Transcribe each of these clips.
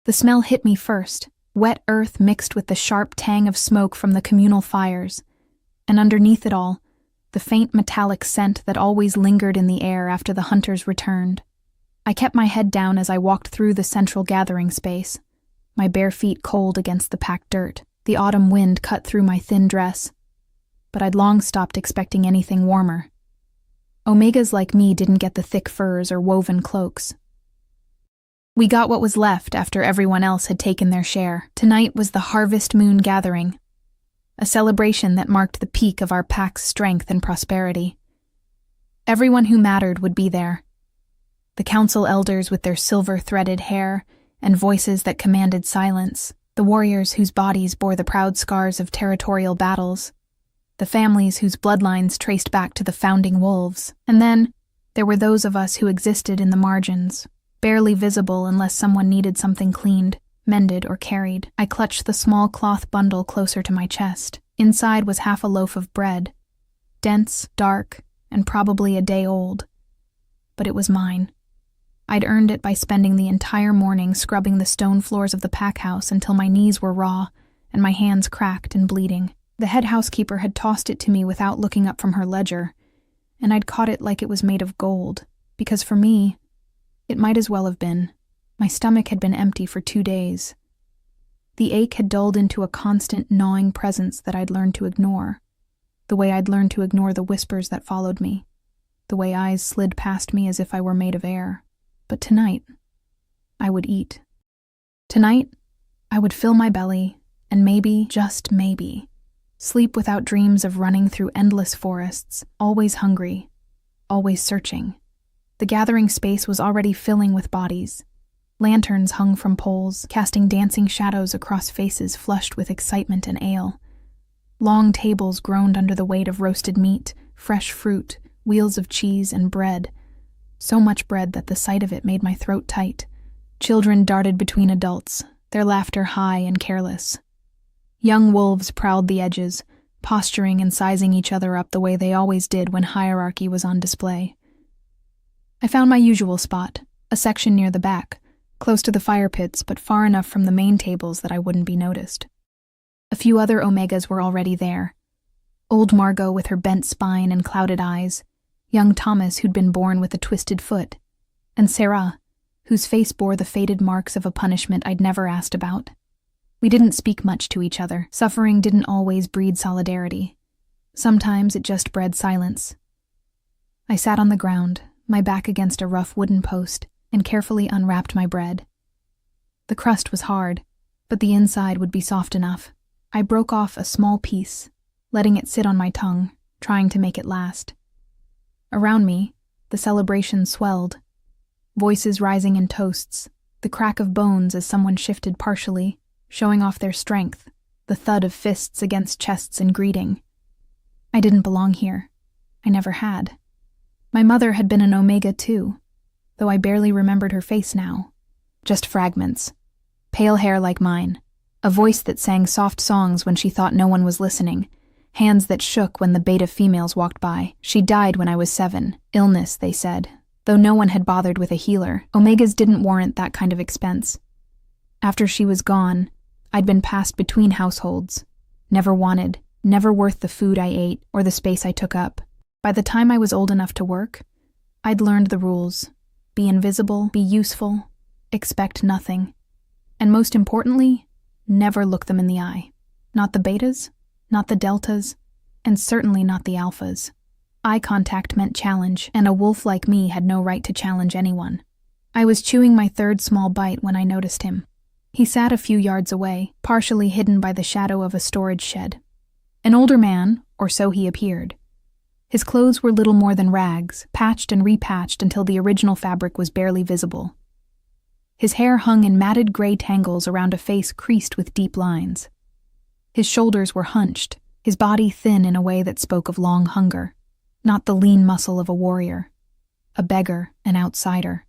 The smell hit me first, wet earth mixed with the sharp tang of smoke from the communal fires, and underneath it all, the faint metallic scent that always lingered in the air after the hunters returned. I kept my head down as I walked through the central gathering space, my bare feet cold against the packed dirt. The autumn wind cut through my thin dress, but I'd long stopped expecting anything warmer. Omegas like me didn't get the thick furs or woven cloaks. We got what was left after everyone else had taken their share. Tonight was the harvest moon gathering, a celebration that marked the peak of our pack's strength and prosperity. Everyone who mattered would be there. The council elders with their silver-threaded hair and voices that commanded silence, the warriors whose bodies bore the proud scars of territorial battles, the families whose bloodlines traced back to the founding wolves, and then there were those of us who existed in the margins, barely visible unless someone needed something cleaned, mended, or carried. I clutched the small cloth bundle closer to my chest. Inside was half a loaf of bread, dense, dark, and probably a day old. But it was mine. I'd earned it by spending the entire morning scrubbing the stone floors of the pack house until my knees were raw and my hands cracked and bleeding. The head housekeeper had tossed it to me without looking up from her ledger, and I'd caught it like it was made of gold, because for me, it might as well have been. My stomach had been empty for 2 days. The ache had dulled into a constant gnawing presence that I'd learned to ignore, the way I'd learned to ignore the whispers that followed me, the way eyes slid past me as if I were made of air. But tonight, I would eat. Tonight, I would fill my belly, and maybe, just maybe, sleep without dreams of running through endless forests, always hungry, always searching. The gathering space was already filling with bodies. Lanterns hung from poles, casting dancing shadows across faces flushed with excitement and ale. Long tables groaned under the weight of roasted meat, fresh fruit, wheels of cheese, and bread. So much bread that the sight of it made my throat tight. Children darted between adults, their laughter high and careless. Young wolves prowled the edges, posturing and sizing each other up the way they always did when hierarchy was on display. I found my usual spot, a section near the back, close to the fire pits but far enough from the main tables that I wouldn't be noticed. A few other Omegas were already there. Old Margot with her bent spine and clouded eyes, young Thomas who'd been born with a twisted foot, and Sarah, whose face bore the faded marks of a punishment I'd never asked about. We didn't speak much to each other. Suffering didn't always breed solidarity. Sometimes it just bred silence. I sat on the ground, my back against a rough wooden post, and carefully unwrapped my bread. The crust was hard, but the inside would be soft enough. I broke off a small piece, letting it sit on my tongue, trying to make it last. Around me, the celebration swelled. Voices rising in toasts, the crack of bones as someone shifted partially, showing off their strength, the thud of fists against chests in greeting. I didn't belong here. I never had. My mother had been an Omega too, though I barely remembered her face now. Just fragments. Pale hair like mine, a voice that sang soft songs when she thought no one was listening, hands that shook when the beta females walked by. She died when I was 7. Illness, they said. Though no one had bothered with a healer, Omegas didn't warrant that kind of expense. After she was gone, I'd been passed between households. Never wanted, never worth the food I ate or the space I took up. By the time I was old enough to work, I'd learned the rules. Be invisible, be useful, expect nothing. And most importantly, never look them in the eye. Not the betas, not the deltas, and certainly not the alphas. Eye contact meant challenge, and a wolf like me had no right to challenge anyone. I was chewing my third small bite when I noticed him. He sat a few yards away, partially hidden by the shadow of a storage shed. An older man, or so he appeared. His clothes were little more than rags, patched and repatched until the original fabric was barely visible. His hair hung in matted gray tangles around a face creased with deep lines. His shoulders were hunched, his body thin in a way that spoke of long hunger. Not the lean muscle of a warrior. A beggar, an outsider.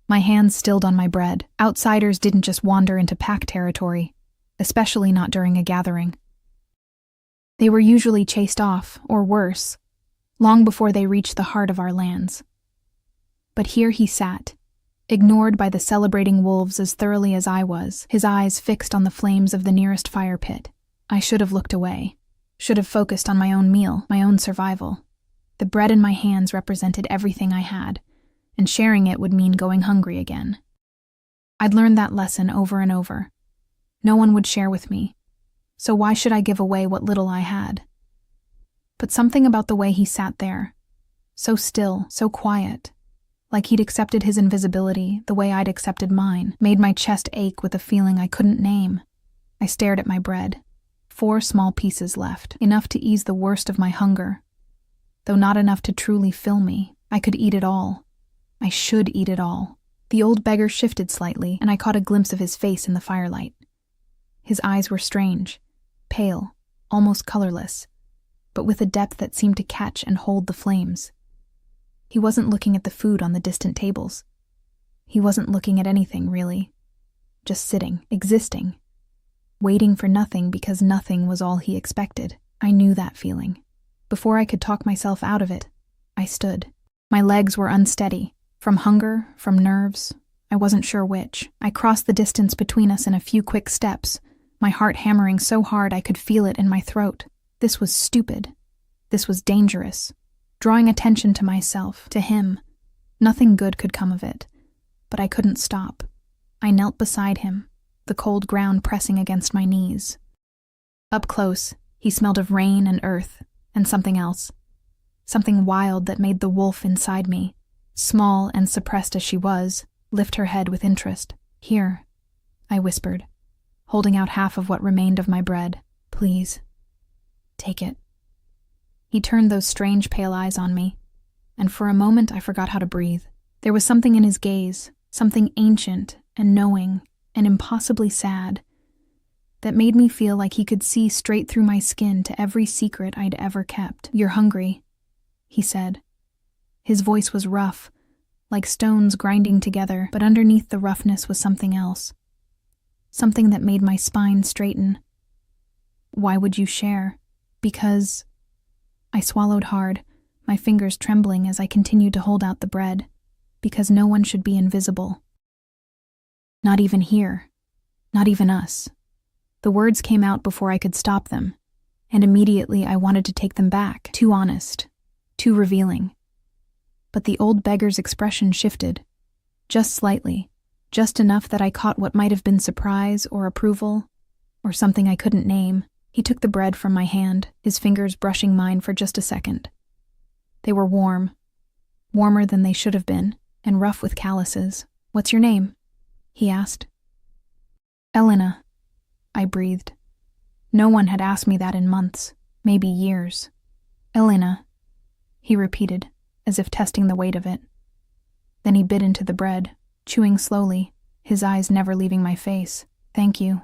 My hands stilled on my bread. Outsiders didn't just wander into pack territory, especially not during a gathering. They were usually chased off, or worse, long before they reached the heart of our lands. But here he sat, ignored by the celebrating wolves as thoroughly as I was, his eyes fixed on the flames of the nearest fire pit. I should have looked away, should have focused on my own meal, my own survival. The bread in my hands represented everything I had, and sharing it would mean going hungry again. I'd learned that lesson over and over. No one would share with me, so why should I give away what little I had? But something about the way he sat there, so still, so quiet, like he'd accepted his invisibility the way I'd accepted mine, made my chest ache with a feeling I couldn't name. I stared at my bread. 4 small pieces left, enough to ease the worst of my hunger. Though not enough to truly fill me, I could eat it all. I should eat it all. The old beggar shifted slightly, and I caught a glimpse of his face in the firelight. His eyes were strange, pale, almost colorless, but with a depth that seemed to catch and hold the flames. He wasn't looking at the food on the distant tables. He wasn't looking at anything, really. Just sitting, existing. Waiting for nothing because nothing was all he expected. I knew that feeling. Before I could talk myself out of it, I stood. My legs were unsteady. From hunger, from nerves, I wasn't sure which. I crossed the distance between us in a few quick steps, my heart hammering so hard I could feel it in my throat. This was stupid. This was dangerous. Drawing attention to myself, to him. Nothing good could come of it. But I couldn't stop. I knelt beside him, the cold ground pressing against my knees. Up close, he smelled of rain and earth, and something else. Something wild that made the wolf inside me, small and suppressed as she was, lift her head with interest. "Here," I whispered, holding out half of what remained of my bread. "Please, take it." He turned those strange pale eyes on me, and for a moment I forgot how to breathe. There was something in his gaze, something ancient and knowing and impossibly sad, that made me feel like he could see straight through my skin to every secret I'd ever kept. "You're hungry," he said. His voice was rough, like stones grinding together, but underneath the roughness was something else. Something that made my spine straighten. "Why would you share?" "Because..." I swallowed hard, my fingers trembling as I continued to hold out the bread. "Because no one should be invisible. Not even here. Not even us." The words came out before I could stop them, and immediately I wanted to take them back. Too honest. Too revealing. But the old beggar's expression shifted. Just slightly. Just enough that I caught what might have been surprise or approval, or something I couldn't name. He took the bread from my hand, his fingers brushing mine for just a second. They were warm. Warmer than they should have been, and rough with calluses. "What's your name?" he asked. "Elena," I breathed. No one had asked me that in months, maybe years. "Elena," he repeated, as if testing the weight of it. Then he bit into the bread, chewing slowly, his eyes never leaving my face. "Thank you."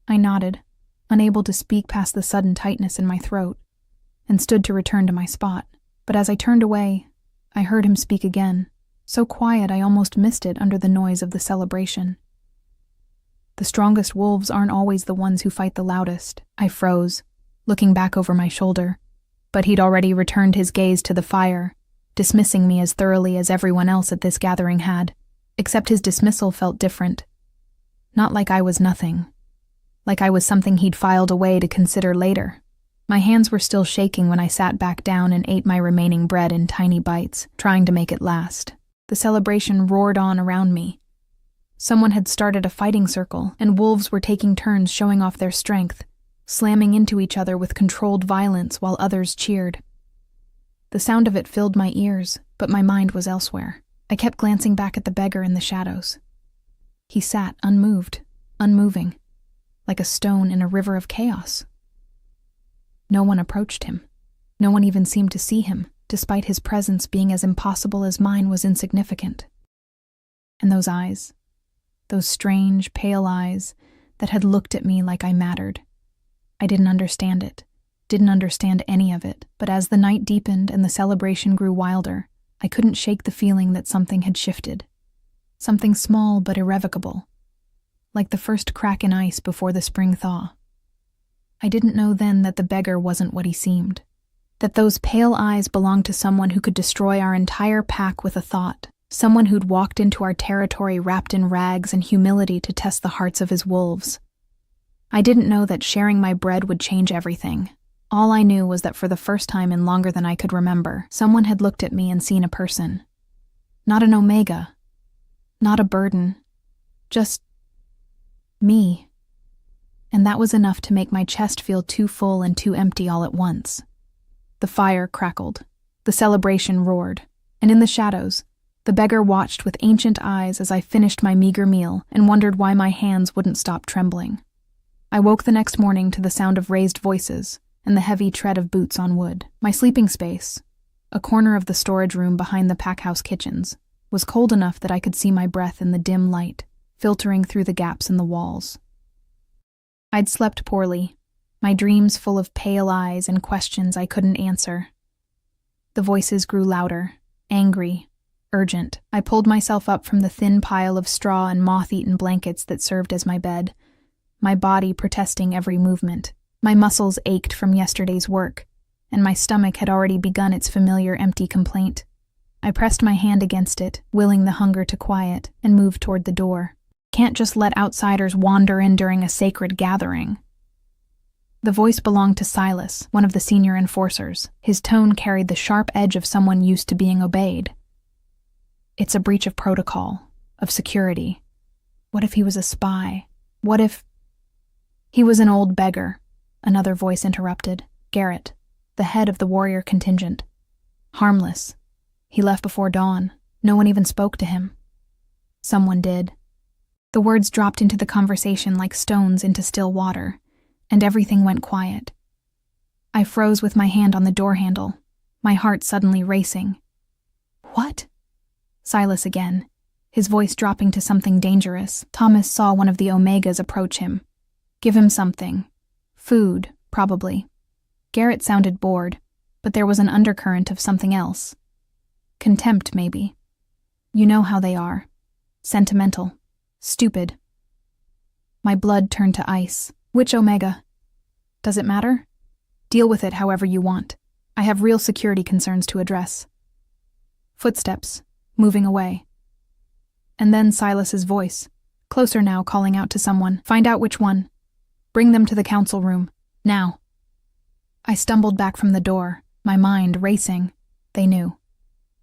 I nodded, unable to speak past the sudden tightness in my throat, and stood to return to my spot. But as I turned away, I heard him speak again, so quiet I almost missed it under the noise of the celebration. "The strongest wolves aren't always the ones who fight the loudest." I froze, looking back over my shoulder, but he'd already returned his gaze to the fire, dismissing me as thoroughly as everyone else at this gathering had, except his dismissal felt different. Not like I was nothing. Like I was something he'd filed away to consider later. My hands were still shaking when I sat back down and ate my remaining bread in tiny bites, trying to make it last. The celebration roared on around me. Someone had started a fighting circle, and wolves were taking turns showing off their strength, slamming into each other with controlled violence while others cheered. The sound of it filled my ears, but my mind was elsewhere. I kept glancing back at the beggar in the shadows. He sat unmoved, unmoving, like a stone in a river of chaos. No one approached him. No one even seemed to see him, despite his presence being as impossible as mine was insignificant. And those eyes, those strange, pale eyes that had looked at me like I mattered. I didn't understand it, didn't understand any of it, but as the night deepened and the celebration grew wilder, I couldn't shake the feeling that something had shifted. Something small but irrevocable, like the first crack in ice before the spring thaw. I didn't know then that the beggar wasn't what he seemed, that those pale eyes belonged to someone who could destroy our entire pack with a thought, Someone who'd walked into our territory wrapped in rags and humility to test the hearts of his wolves. I didn't know that sharing my bread would change everything. All I knew was that for the first time in longer than I could remember, someone had looked at me and seen a person. Not an omega. Not a burden. Just me. And that was enough to make my chest feel too full and too empty all at once. The fire crackled. The celebration roared. And in the shadows, the beggar watched with ancient eyes as I finished my meager meal and wondered why my hands wouldn't stop trembling. I woke the next morning to the sound of raised voices and the heavy tread of boots on wood. My sleeping space, a corner of the storage room behind the packhouse kitchens, was cold enough that I could see my breath in the dim light, filtering through the gaps in the walls. I'd slept poorly, my dreams full of pale eyes and questions I couldn't answer. The voices grew louder, angry, urgent. I pulled myself up from the thin pile of straw and moth-eaten blankets that served as my bed, my body protesting every movement. My muscles ached from yesterday's work, and my stomach had already begun its familiar empty complaint. I pressed my hand against it, willing the hunger to quiet, and moved toward the door. Can't just let outsiders wander in during a sacred gathering. The voice belonged to Silas, one of the senior enforcers. His tone carried the sharp edge of someone used to being obeyed. It's a breach of protocol, of security. What if he was a spy? What if... He was an old beggar, another voice interrupted. Garrett, the head of the warrior contingent. Harmless. He left before dawn. No one even spoke to him. Someone did. The words dropped into the conversation like stones into still water, and everything went quiet. I froze with my hand on the door handle, my heart suddenly racing. What? Silas again, his voice dropping to something dangerous. Thomas saw one of the Omegas approach him. Give him something. Food, probably. Garrett sounded bored, but there was an undercurrent of something else. Contempt, maybe. You know how they are. Sentimental. Stupid. My blood turned to ice. Which Omega? Does it matter? Deal with it however you want. I have real security concerns to address. Footsteps, moving away. And then Silas's voice, closer now, calling out to someone. Find out which one. Bring them to the council room. Now. I stumbled back from the door, my mind racing. They knew.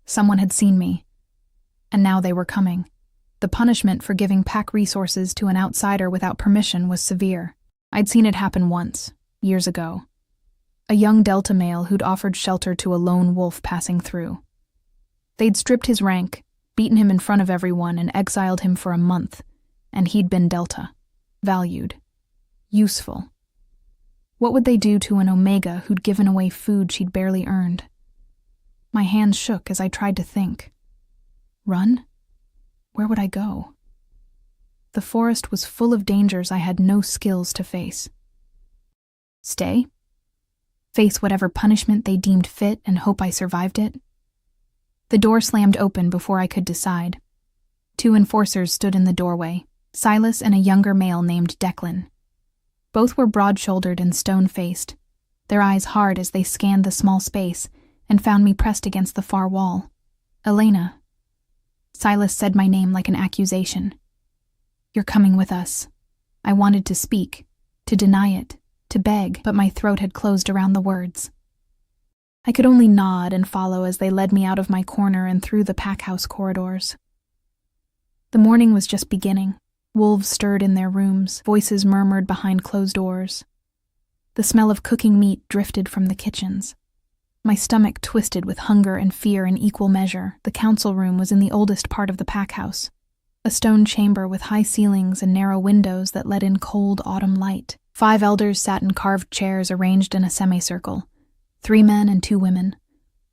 Someone had seen me. And now they were coming. The punishment for giving pack resources to an outsider without permission was severe. I'd seen it happen once, years ago. A young Delta male who'd offered shelter to a lone wolf passing through. They'd stripped his rank, beaten him in front of everyone, and exiled him for a month, and he'd been Delta. Valued. Useful. What would they do to an Omega who'd given away food she'd barely earned? My hands shook as I tried to think. Run? Where would I go? The forest was full of dangers I had no skills to face. Stay? Face whatever punishment they deemed fit and hope I survived it? The door slammed open before I could decide. 2 enforcers stood in the doorway, Silas and a younger male named Declan. Both were broad-shouldered and stone-faced, their eyes hard as they scanned the small space and found me pressed against the far wall. Elena. Silas said my name like an accusation. You're coming with us. I wanted to speak, to deny it, to beg, but my throat had closed around the words. I could only nod and follow as they led me out of my corner and through the packhouse corridors. The morning was just beginning. Wolves stirred in their rooms, voices murmured behind closed doors. The smell of cooking meat drifted from the kitchens. My stomach twisted with hunger and fear in equal measure. The council room was in the oldest part of the packhouse, a stone chamber with high ceilings and narrow windows that let in cold autumn light. 5 elders sat in carved chairs arranged in a semicircle, 3 men and 2 women,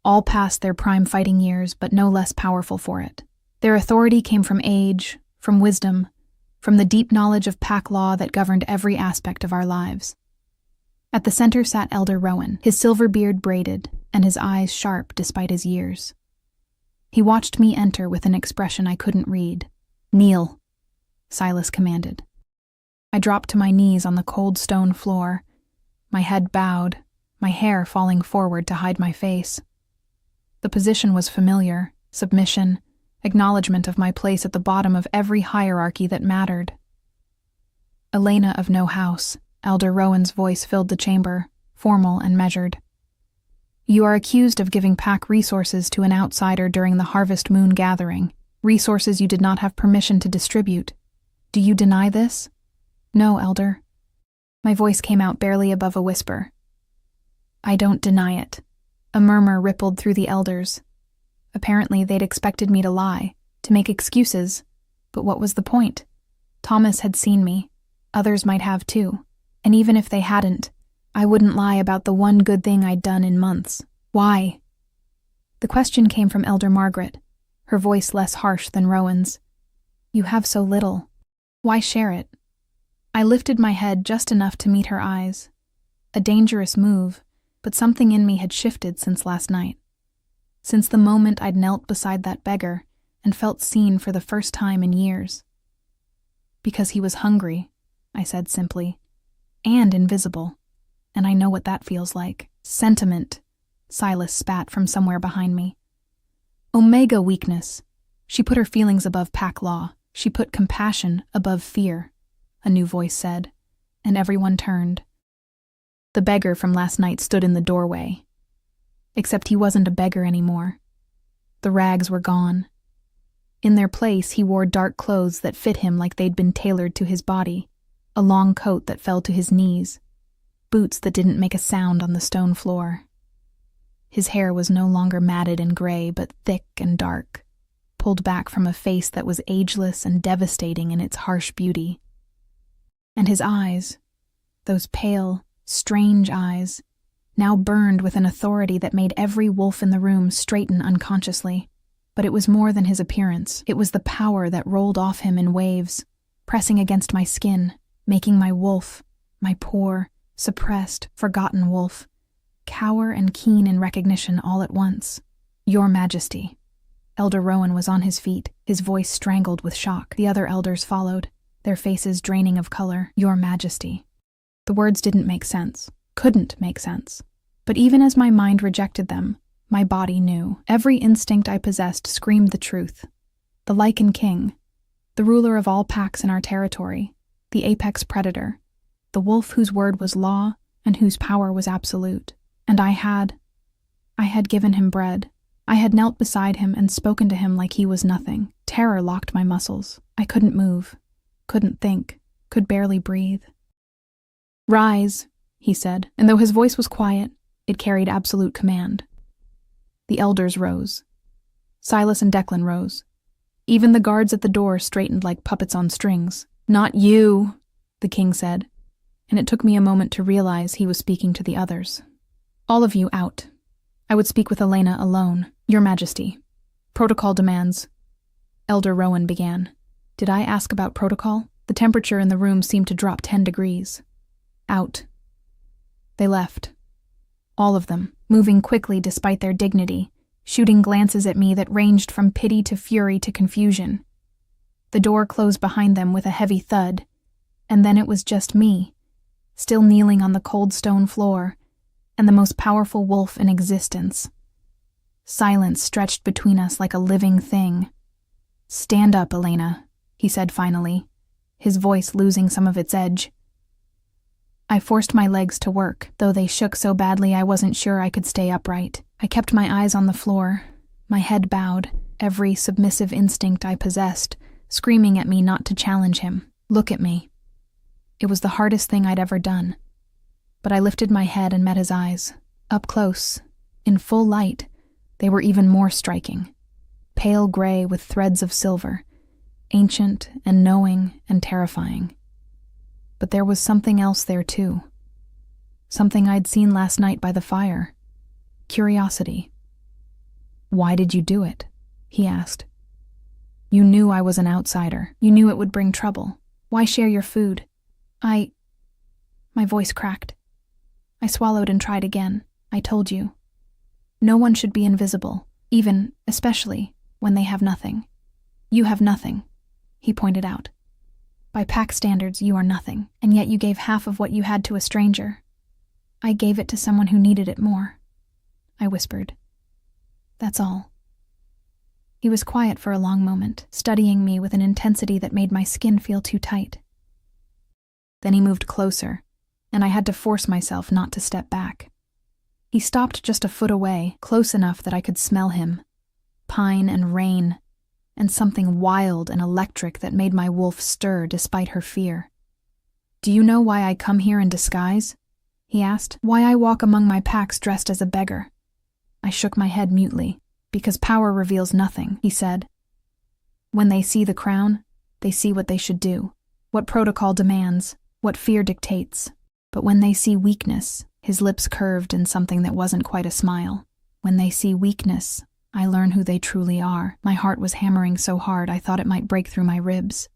all past their prime fighting years but no less powerful for it. Their authority came from age, from wisdom, from the deep knowledge of pack law that governed every aspect of our lives. At the center sat Elder Rowan, his silver beard braided and his eyes sharp despite his years. He watched me enter with an expression I couldn't read. Kneel, Silas commanded. I dropped to my knees on the cold stone floor, my head bowed, my hair falling forward to hide my face. The position was familiar, submission, acknowledgement of my place at the bottom of every hierarchy that mattered. Elena of no house, Elder Rowan's voice filled the chamber, formal and measured. You are accused of giving pack resources to an outsider during the Harvest Moon gathering, resources you did not have permission to distribute. Do you deny this? No, Elder. My voice came out barely above a whisper. I don't deny it. A murmur rippled through the elders. Apparently, they'd expected me to lie, to make excuses. But what was the point? Thomas had seen me. Others might have too. And even if they hadn't, I wouldn't lie about the one good thing I'd done in months. Why? The question came from Elder Margaret, her voice less harsh than Rowan's. You have so little. Why share it? I lifted my head just enough to meet her eyes. A dangerous move, but something in me had shifted since last night. Since the moment I'd knelt beside that beggar and felt seen for the first time in years. Because he was hungry, I said simply, and invisible. And I know what that feels like. Sentiment, Silas spat from somewhere behind me. Omega weakness. She put her feelings above pack law. She put compassion above fear, a new voice said, and everyone turned. The beggar from last night stood in the doorway. Except he wasn't a beggar anymore. The rags were gone. In their place, he wore dark clothes that fit him like they'd been tailored to his body, a long coat that fell to his knees, boots that didn't make a sound on the stone floor. His hair was no longer matted and gray, but thick and dark, pulled back from a face that was ageless and devastating in its harsh beauty. And his eyes, those pale, strange eyes, now burned with an authority that made every wolf in the room straighten unconsciously. But it was more than his appearance. It was the power that rolled off him in waves, pressing against my skin, making my wolf, my poor, suppressed, forgotten wolf, cower and keen in recognition all at once. Your Majesty. Elder Rowan was on his feet, his voice strangled with shock. The other elders followed, their faces draining of color. Your Majesty. The words didn't make sense, couldn't make sense. But even as my mind rejected them, my body knew. Every instinct I possessed screamed the truth. The Lycan king, the ruler of all packs in our territory, the apex predator, the wolf whose word was law and whose power was absolute. And I had given him bread. I had knelt beside him and spoken to him like he was nothing. Terror locked my muscles. I couldn't move, couldn't think, could barely breathe. Rise, he said, and though his voice was quiet, it carried absolute command. The elders rose. Silas and Declan rose. Even the guards at the door straightened like puppets on strings. Not you, the king said, and it took me a moment to realize he was speaking to the others. All of you out. I would speak with Elena alone. Your Majesty. Protocol demands. Elder Rowan began. Did I ask about protocol? The temperature in the room seemed to drop 10 degrees. Out. They left. All of them, moving quickly despite their dignity, shooting glances at me that ranged from pity to fury to confusion. The door closed behind them with a heavy thud, and then it was just me, still kneeling on the cold stone floor, and the most powerful wolf in existence. Silence stretched between us like a living thing. Stand up, Elena, he said finally, his voice losing some of its edge. I forced my legs to work, though they shook so badly I wasn't sure I could stay upright. I kept my eyes on the floor, my head bowed, every submissive instinct I possessed, screaming at me not to challenge him. Look at me. It was the hardest thing I'd ever done. But I lifted my head and met his eyes. Up close, in full light, they were even more striking. Pale gray with threads of silver, ancient and knowing and terrifying. But there was something else there too. Something I'd seen last night by the fire. Curiosity. Why did you do it? He asked. You knew I was an outsider. You knew it would bring trouble. Why share your food? My voice cracked. I swallowed and tried again. I told you. No one should be invisible, even, especially, when they have nothing. You have nothing, he pointed out. By pack standards, you are nothing, and yet you gave half of what you had to a stranger. I gave it to someone who needed it more, I whispered. That's all. He was quiet for a long moment, studying me with an intensity that made my skin feel too tight. Then he moved closer, and I had to force myself not to step back. He stopped just a foot away, close enough that I could smell him. Pine and rain, and something wild and electric that made my wolf stir despite her fear. "Do you know why I come here in disguise?" he asked. "Why I walk among my packs dressed as a beggar?" I shook my head mutely. "Because power reveals nothing," he said. "When they see the crown, they see what they should do, what protocol demands, what fear dictates. But when they see weakness," his lips curved in something that wasn't quite a smile, "when they see weakness, I learn who they truly are." My heart was hammering so hard I thought it might break through my ribs.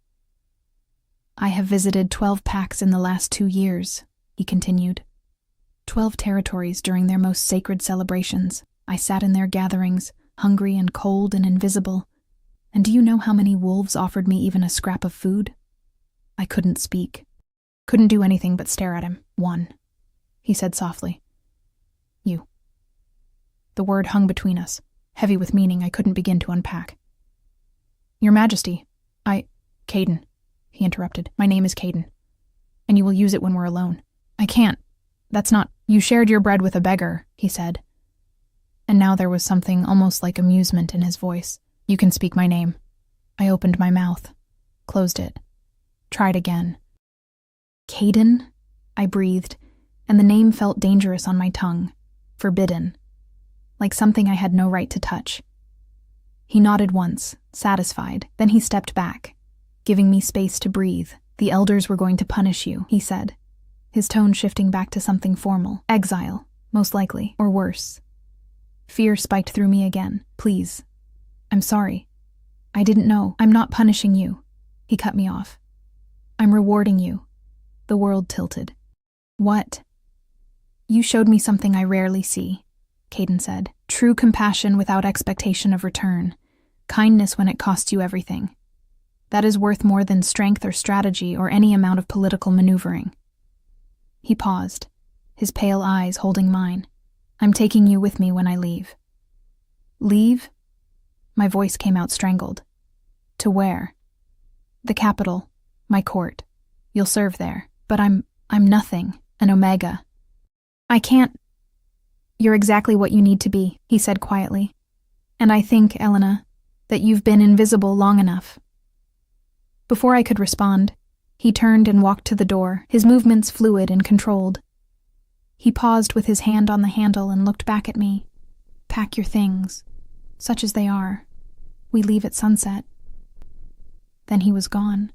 "I have visited 12 packs in the last 2 years," he continued. 12 territories during their most sacred celebrations. I sat in their gatherings, hungry and cold and invisible. And do you know how many wolves offered me even a scrap of food? I couldn't speak. Couldn't do anything but stare at him. "One," he said softly. "You." The word hung between us, heavy with meaning I couldn't begin to unpack. "Your Majesty, Caden," he interrupted. "My name is Caden, and you will use it when we're alone." "I can't. That's not—" "You shared your bread with a beggar," he said. And now there was something almost like amusement in his voice. "You can speak my name." I opened my mouth, closed it, tried again. "Caden?" I breathed, and the name felt dangerous on my tongue, forbidden, like something I had no right to touch. He nodded once, satisfied, then he stepped back, giving me space to breathe. "The elders were going to punish you," he said, his tone shifting back to something formal. "Exile, most likely, or worse." Fear spiked through me again. "Please. I'm sorry. I didn't know. I'm not punishing you." He cut me off. "I'm rewarding you." The world tilted. "What?" "You showed me something I rarely see," Caden said. "True compassion without expectation of return. Kindness when it costs you everything. That is worth more than strength or strategy or any amount of political maneuvering." He paused, his pale eyes holding mine. "I'm taking you with me when I leave." "Leave?" My voice came out strangled. "To where?" "The capital, my court. You'll serve there. But I'm nothing, an omega. I can't—" "You're exactly what you need to be," he said quietly. "And I think, Elena, that you've been invisible long enough." Before I could respond, he turned and walked to the door, his movements fluid and controlled. He paused with his hand on the handle and looked back at me. "Pack your things, such as they are. We leave at sunset." Then he was gone,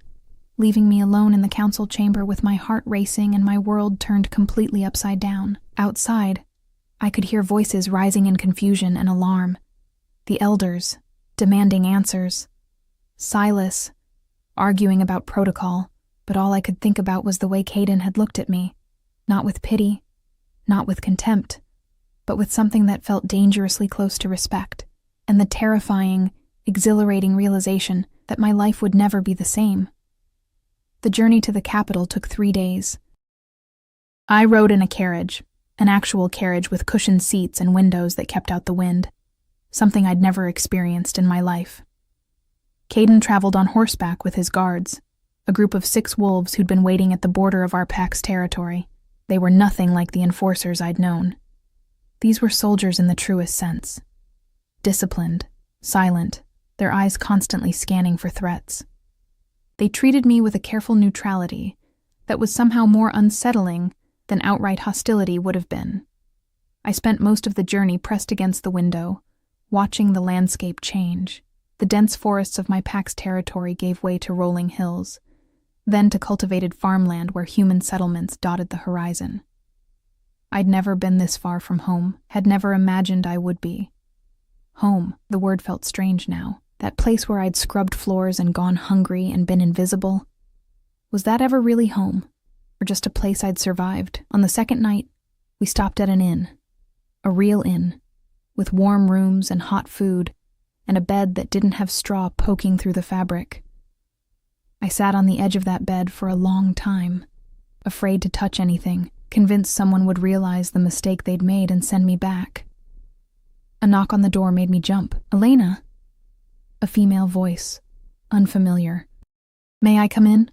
leaving me alone in the council chamber with my heart racing and my world turned completely upside down. Outside, I could hear voices rising in confusion and alarm. The elders, demanding answers. Silas, arguing about protocol, but all I could think about was the way Caden had looked at me, not with pity, not with contempt, but with something that felt dangerously close to respect, and the terrifying, exhilarating realization that my life would never be the same. The journey to the capital took 3 days. I rode in a carriage, an actual carriage with cushioned seats and windows that kept out the wind, something I'd never experienced in my life. Caden traveled on horseback with his guards, a group of 6 wolves who'd been waiting at the border of our pack's territory. They were nothing like the enforcers I'd known. These were soldiers in the truest sense. Disciplined, silent, their eyes constantly scanning for threats. They treated me with a careful neutrality that was somehow more unsettling than outright hostility would have been. I spent most of the journey pressed against the window, watching the landscape change. The dense forests of my pack's territory gave way to rolling hills, then to cultivated farmland where human settlements dotted the horizon. I'd never been this far from home, had never imagined I would be. Home, the word felt strange now. That place where I'd scrubbed floors and gone hungry and been invisible. Was that ever really home? Or just a place I'd survived? On the second night, we stopped at an inn. A real inn, with warm rooms and hot food, and a bed that didn't have straw poking through the fabric. I sat on the edge of that bed for a long time, afraid to touch anything, convinced someone would realize the mistake they'd made and send me back. A knock on the door made me jump. "Elena!" A female voice. Unfamiliar. "May I come in?"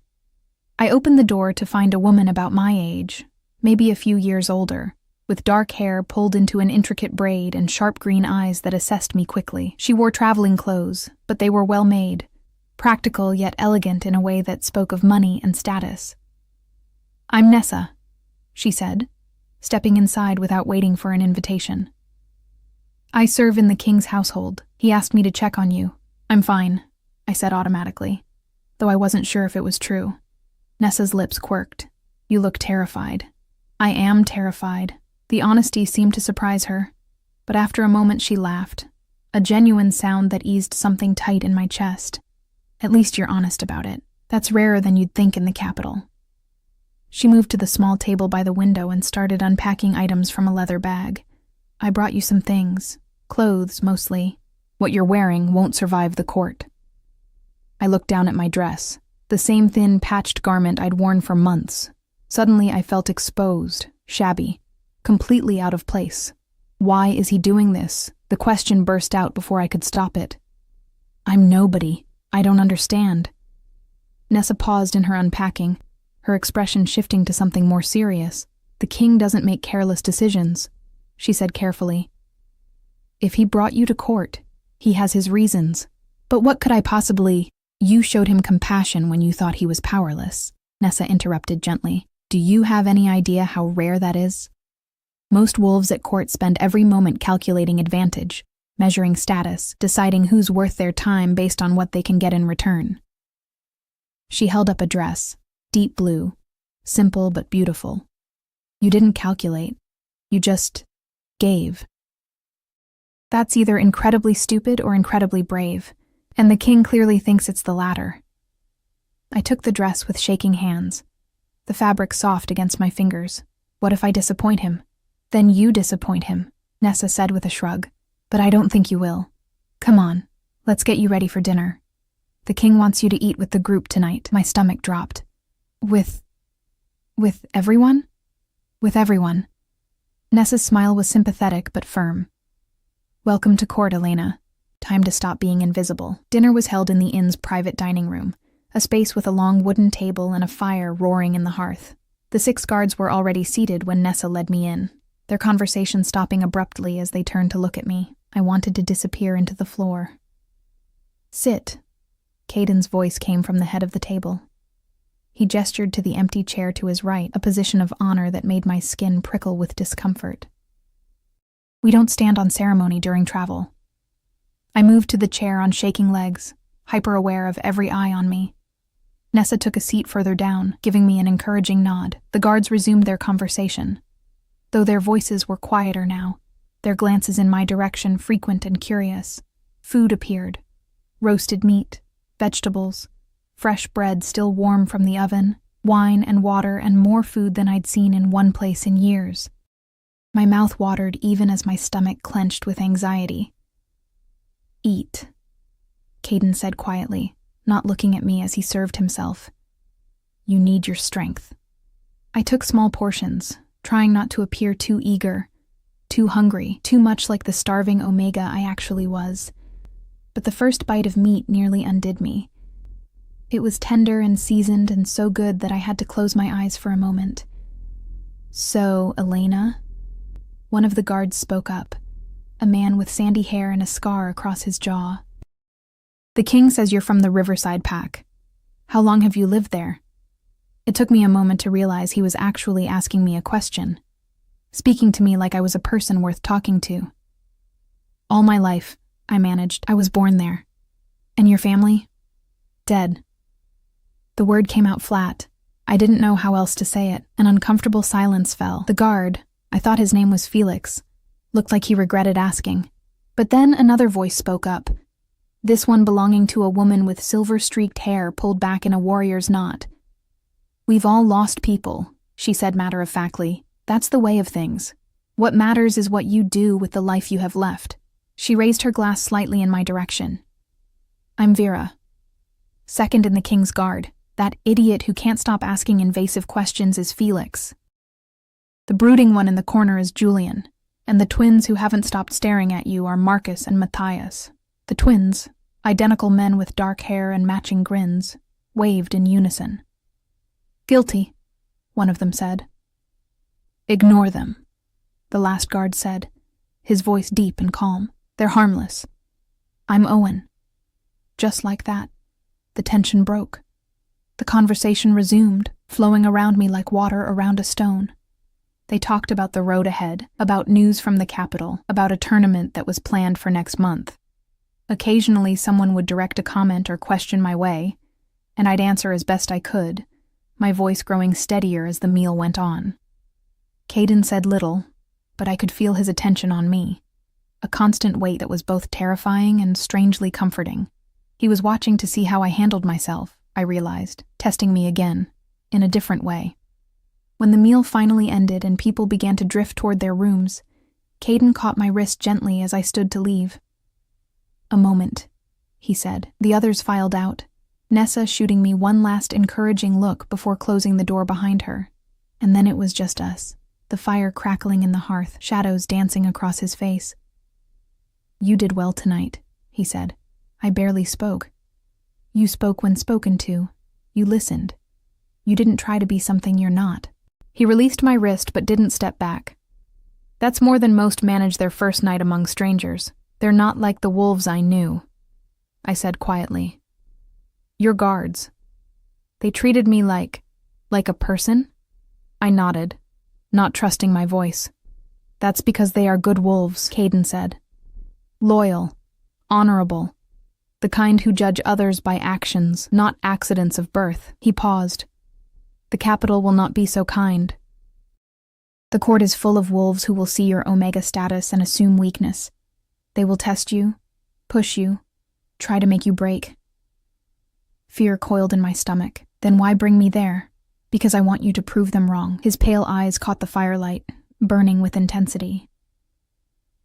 I opened the door to find a woman about my age, maybe a few years older, with dark hair pulled into an intricate braid and sharp green eyes that assessed me quickly. She wore traveling clothes, but they were well made, practical yet elegant in a way that spoke of money and status. "I'm Nessa," she said, stepping inside without waiting for an invitation. "I serve in the king's household. He asked me to check on you." "I'm fine," I said automatically, though I wasn't sure if it was true. Nessa's lips quirked. "You look terrified." "I am terrified." The honesty seemed to surprise her, but after a moment she laughed, a genuine sound that eased something tight in my chest. "At least you're honest about it. That's rarer than you'd think in the capital." She moved to the small table by the window and started unpacking items from a leather bag. "I brought you some things. Clothes, mostly. What you're wearing won't survive the court." I looked down at my dress, the same thin, patched garment I'd worn for months. Suddenly I felt exposed, shabby, completely out of place. Why is he doing this? The question burst out before I could stop it. "I'm nobody. I don't understand." Nessa paused in her unpacking, her expression shifting to something more serious. "The king doesn't make careless decisions," she said carefully. "If he brought you to court, he has his reasons. But what could I possibly—" "You showed him compassion when you thought he was powerless," Nessa interrupted gently. "Do you have any idea how rare that is? Most wolves at court spend every moment calculating advantage, measuring status, deciding who's worth their time based on what they can get in return." She held up a dress, deep blue, simple but beautiful. "You didn't calculate. You just gave." "That's either incredibly stupid or incredibly brave, and the king clearly thinks it's the latter." I took the dress with shaking hands, the fabric soft against my fingers. "What if I disappoint him?" "Then you disappoint him," Nessa said with a shrug. "But I don't think you will. Come on, let's get you ready for dinner. The king wants you to eat with the group tonight." My stomach dropped. With everyone?" "With everyone." Nessa's smile was sympathetic but firm. "Welcome to court, Elena. Time to stop being invisible." Dinner was held in the inn's private dining room, a space with a long wooden table and a fire roaring in the hearth. The 6 guards were already seated when Nessa led me in, their conversation stopping abruptly as they turned to look at me. I wanted to disappear into the floor. "Sit." Caden's voice came from the head of the table. He gestured to the empty chair to his right, a position of honor that made my skin prickle with discomfort. "We don't stand on ceremony during travel." I moved to the chair on shaking legs, hyper-aware of every eye on me. Nessa took a seat further down, giving me an encouraging nod. The guards resumed their conversation, though their voices were quieter now, their glances in my direction frequent and curious. Food appeared. Roasted meat, vegetables, fresh bread still warm from the oven, wine and water, and more food than I'd seen in one place in years. My mouth watered even as my stomach clenched with anxiety. "Eat," Caden said quietly, not looking at me as he served himself. "You need your strength." I took small portions, trying not to appear too eager, too hungry, too much like the starving Omega I actually was. But the first bite of meat nearly undid me. It was tender and seasoned and so good that I had to close my eyes for a moment. "So, Elena?" One of the guards spoke up, a man with sandy hair and a scar across his jaw. "The king says you're from the Riverside Pack. How long have you lived there?" It took me a moment to realize he was actually asking me a question, speaking to me like I was a person worth talking to. "All my life," I managed. "I was born there." "And your family?" "Dead." The word came out flat. I didn't know how else to say it. An uncomfortable silence fell. The guard, I thought his name was Felix, looked like he regretted asking. But then another voice spoke up, this one belonging to a woman with silver-streaked hair pulled back in a warrior's knot. "We've all lost people," she said matter-of-factly. "That's the way of things. What matters is what you do with the life you have left." She raised her glass slightly in my direction. "I'm Vera. Second in the King's Guard. That idiot who can't stop asking invasive questions is Felix. The brooding one in the corner is Julian, and the twins who haven't stopped staring at you are Marcus and Matthias." The twins, Identical men with dark hair and matching grins waved in unison. "Guilty," one of them said. "Ignore them," the last guard said, his voice deep and calm. "They're harmless. I'm Owen." Just like that, the tension broke. The conversation resumed, flowing around me like water around a stone. They talked about the road ahead, about news from the capital, about a tournament that was planned for next month. Occasionally, someone would direct a comment or question my way, and I'd answer as best I could, my voice growing steadier as the meal went on. Caden said little, but I could feel his attention on me, a constant weight that was both terrifying and strangely comforting. He was watching to see how I handled myself, I realized, testing me again, in a different way. When the meal finally ended and people began to drift toward their rooms, Caden caught my wrist gently as I stood to leave. "A moment," he said. The others filed out, Nessa shooting me one last encouraging look before closing the door behind her. And then it was just us, the fire crackling in the hearth, shadows dancing across his face. "You did well tonight," he said. "I barely spoke. You spoke when spoken to. You listened. You didn't try to be something you're not." He released my wrist but didn't step back. "That's more than most manage their first night among strangers. They're not like the wolves I knew," I said quietly. "You're guards. They treated me like a person?" I nodded, not trusting my voice. "That's because they are good wolves," Caden said. "Loyal, honorable, the kind who judge others by actions, not accidents of birth." He paused. "The capital will not be so kind. The court is full of wolves who will see your Omega status and assume weakness. They will test you, push you, try to make you break." Fear coiled in my stomach. "Then why bring me there?" "Because I want you to prove them wrong." His pale eyes caught the firelight, burning with intensity.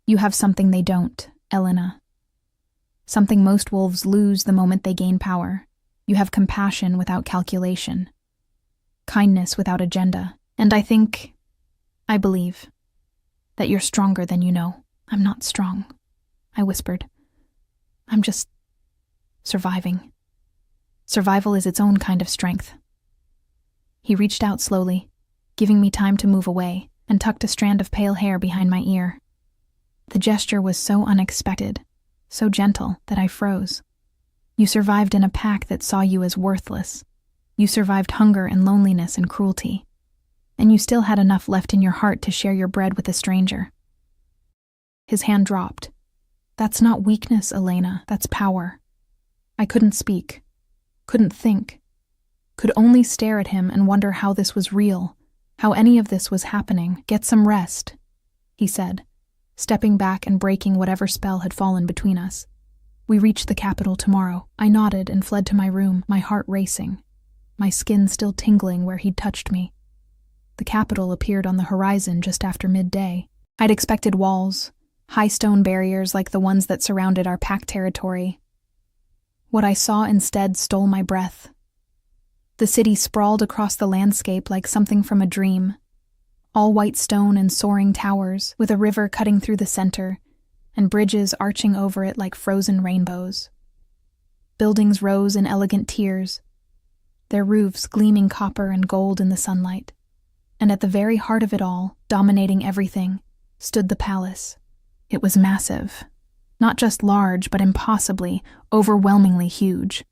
"You have something they don't, Elena. Something most wolves lose the moment they gain power. You have compassion without calculation. Kindness without agenda. And I believe, that you're stronger than you know." "I'm not strong," I whispered. "I'm just surviving. Survival is its own kind of strength." He reached out slowly, giving me time to move away, and tucked a strand of pale hair behind my ear. The gesture was so unexpected, so gentle, that I froze. "You survived in a pack that saw you as worthless. You survived hunger and loneliness and cruelty. And you still had enough left in your heart to share your bread with a stranger." His hand dropped. "That's not weakness, Elena. That's power." I couldn't speak, couldn't think, could only stare at him and wonder how this was real, how any of this was happening. "Get some rest," he said, stepping back and breaking whatever spell had fallen between us. "We reach the capital tomorrow." I nodded and fled to my room, my heart racing, my skin still tingling where he'd touched me. The capital appeared on the horizon just after midday. I'd expected walls, high stone barriers like the ones that surrounded our pack territory. What I saw instead stole my breath. The city sprawled across the landscape like something from a dream. All white stone and soaring towers, with a river cutting through the center, and bridges arching over it like frozen rainbows. Buildings rose in elegant tiers, their roofs gleaming copper and gold in the sunlight. And at the very heart of it all, dominating everything, stood the palace. It was massive. Not just large, but impossibly, overwhelmingly huge.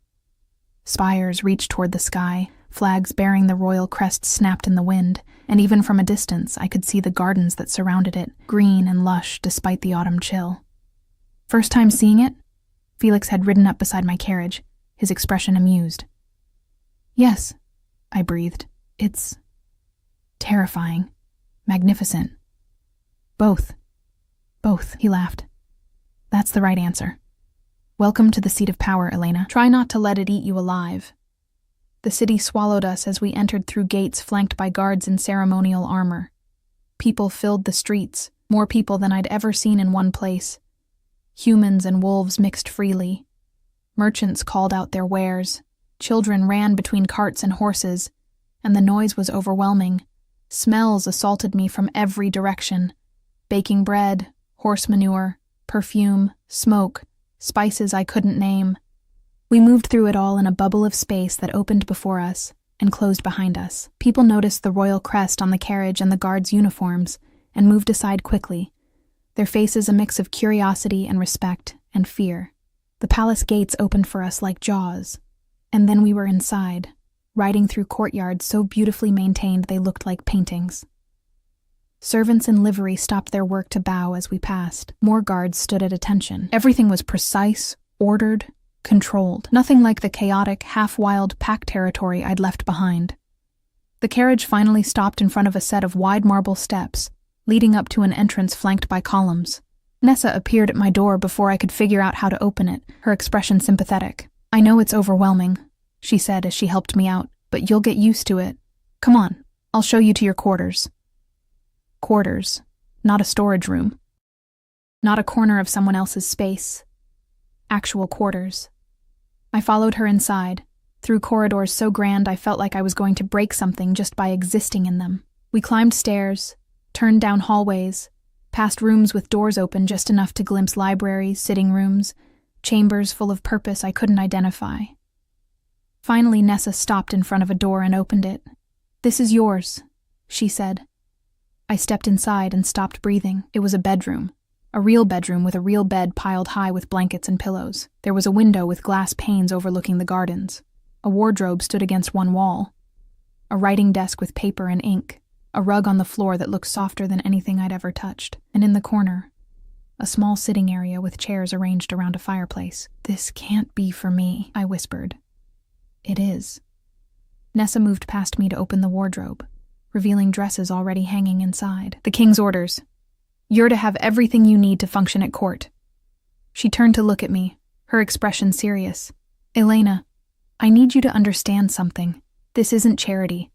Spires reached toward the sky, flags bearing the royal crest snapped in the wind, and even from a distance I could see the gardens that surrounded it, green and lush despite the autumn chill. First time seeing it, Felix had ridden up beside my carriage, his expression amused. "Yes," I breathed. "It's terrifying, magnificent. Both, he laughed. "That's the right answer. Welcome to the seat of power, Elena. Try not to let it eat you alive." The city swallowed us as we entered through gates flanked by guards in ceremonial armor. People filled the streets, more people than I'd ever seen in one place. Humans and wolves mixed freely. Merchants called out their wares. Children ran between carts and horses, and the noise was overwhelming. Smells assaulted me from every direction. Baking bread, horse manure, perfume, smoke, spices I couldn't name. We moved through it all in a bubble of space that opened before us and closed behind us. People noticed the royal crest on the carriage and the guards' uniforms and moved aside quickly, their faces a mix of curiosity and respect and fear. The palace gates opened for us like jaws, and then we were inside, riding through courtyards so beautifully maintained they looked like paintings. Servants in livery stopped their work to bow as we passed. More guards stood at attention. Everything was precise, ordered, controlled. Nothing like the chaotic, half-wild pack territory I'd left behind. The carriage finally stopped in front of a set of wide marble steps, leading up to an entrance flanked by columns. Nessa appeared at my door before I could figure out how to open it, her expression sympathetic. "I know it's overwhelming," she said as she helped me out, "but you'll get used to it. Come on, I'll show you to your quarters." Quarters, not a storage room. Not a corner of someone else's space. Actual quarters. I followed her inside, through corridors so grand I felt like I was going to break something just by existing in them. We climbed stairs, turned down hallways, past rooms with doors open just enough to glimpse libraries, sitting rooms, chambers full of purpose I couldn't identify. Finally, Nessa stopped in front of a door and opened it. "This is yours," she said. I stepped inside and stopped breathing. It was a bedroom. A real bedroom with a real bed piled high with blankets and pillows. There was a window with glass panes overlooking the gardens. A wardrobe stood against one wall. A writing desk with paper and ink. A rug on the floor that looked softer than anything I'd ever touched. And in the corner, a small sitting area with chairs arranged around a fireplace. "This can't be for me," I whispered. "It is." Nessa moved past me to open the wardrobe, revealing dresses already hanging inside. "The king's orders. You're to have everything you need to function at court." She turned to look at me, her expression serious. "Elena, I need you to understand something. This isn't charity.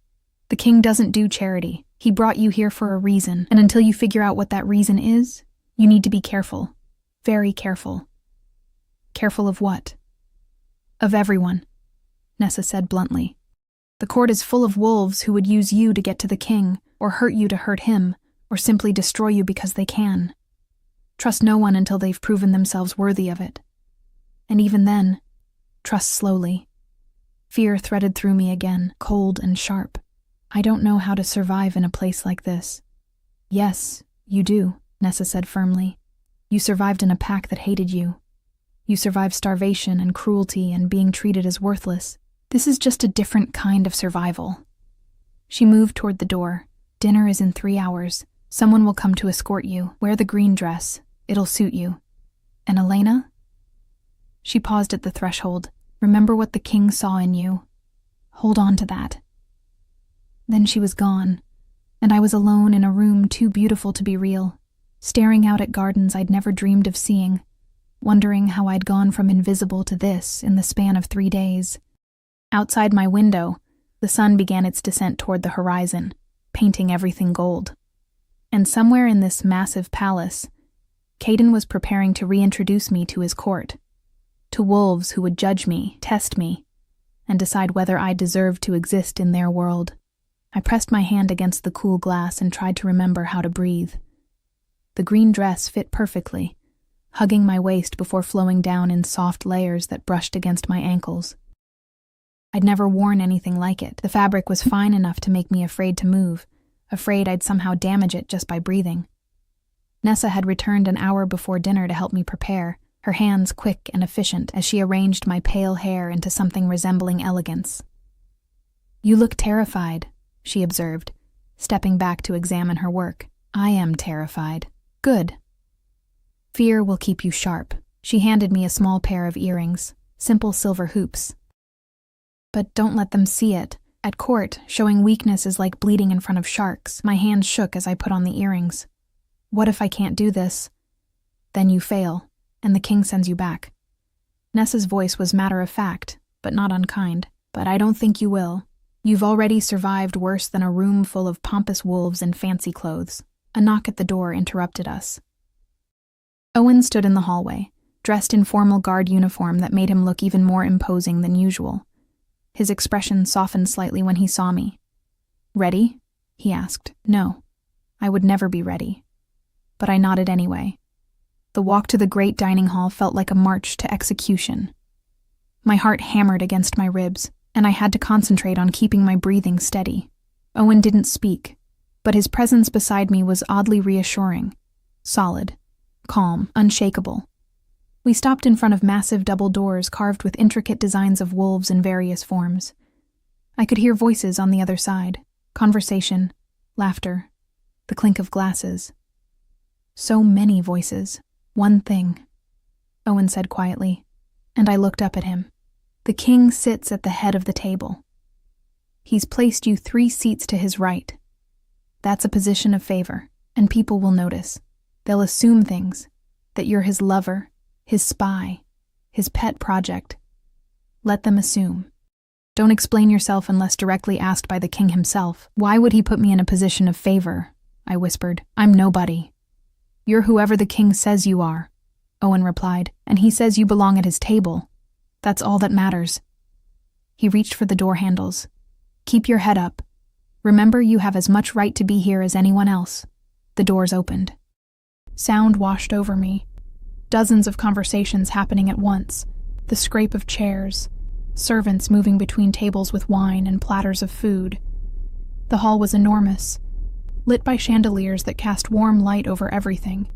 The king doesn't do charity. He brought you here for a reason, and until you figure out what that reason is, you need to be careful. Very careful." "Careful of what?" "Of everyone," Nessa said bluntly. "The court is full of wolves who would use you to get to the king, or hurt you to hurt him, or simply destroy you because they can. Trust no one until they've proven themselves worthy of it. And even then, trust slowly." Fear threaded through me again, cold and sharp. "I don't know how to survive in a place like this." "Yes, you do," Nessa said firmly. "You survived in a pack that hated you. You survived starvation and cruelty and being treated as worthless. This is just a different kind of survival." She moved toward the door. "Dinner is in 3 hours. Someone will come to escort you. Wear the green dress. It'll suit you. And Elena?" She paused at the threshold. "Remember what the king saw in you. Hold on to that." Then she was gone, and I was alone in a room too beautiful to be real, staring out at gardens I'd never dreamed of seeing, wondering how I'd gone from invisible to this in the span of 3 days. Outside my window, the sun began its descent toward the horizon, painting everything gold. And somewhere in this massive palace, Caden was preparing to reintroduce me to his court, to wolves who would judge me, test me, and decide whether I deserved to exist in their world. I pressed my hand against the cool glass and tried to remember how to breathe. The green dress fit perfectly, hugging my waist before flowing down in soft layers that brushed against my ankles. I'd never worn anything like it. The fabric was fine enough to make me afraid to move, afraid I'd somehow damage it just by breathing. Nessa had returned an hour before dinner to help me prepare, her hands quick and efficient as she arranged my pale hair into something resembling elegance. "You look terrified," she observed, stepping back to examine her work. "I am terrified." "Good. Fear will keep you sharp." She handed me a small pair of earrings, simple silver hoops. "But don't let them see it. At court, showing weakness is like bleeding in front of sharks." My hands shook as I put on the earrings. "What if I can't do this?" "Then you fail, and the king sends you back." Nessa's voice was matter-of-fact, but not unkind. "But I don't think you will. You've already survived worse than a room full of pompous wolves in fancy clothes." A knock at the door interrupted us. Owen stood in the hallway, dressed in formal guard uniform that made him look even more imposing than usual. His expression softened slightly when he saw me. "Ready?" he asked. No, I would never be ready. But I nodded anyway. The walk to the great dining hall felt like a march to execution. My heart hammered against my ribs, and I had to concentrate on keeping my breathing steady. Owen didn't speak, but his presence beside me was oddly reassuring. Solid, calm, unshakable. We stopped in front of massive double doors carved with intricate designs of wolves in various forms. I could hear voices on the other side, conversation, laughter, the clink of glasses. So many voices. One thing, Owen said quietly, and I looked up at him. The king sits at the head of the table. He's placed you 3 seats to his right. That's a position of favor, and people will notice. They'll assume things, that you're his lover, his spy, his pet project. Let them assume. Don't explain yourself unless directly asked by the king himself. Why would he put me in a position of favor? I whispered. I'm nobody. You're whoever the king says you are, Owen replied, and he says you belong at his table. That's all that matters. He reached for the door handles. Keep your head up. Remember, you have as much right to be here as anyone else. The doors opened. Sound washed over me. Dozens of conversations happening at once. The scrape of chairs. Servants moving between tables with wine and platters of food. The hall was enormous, lit by chandeliers that cast warm light over everything.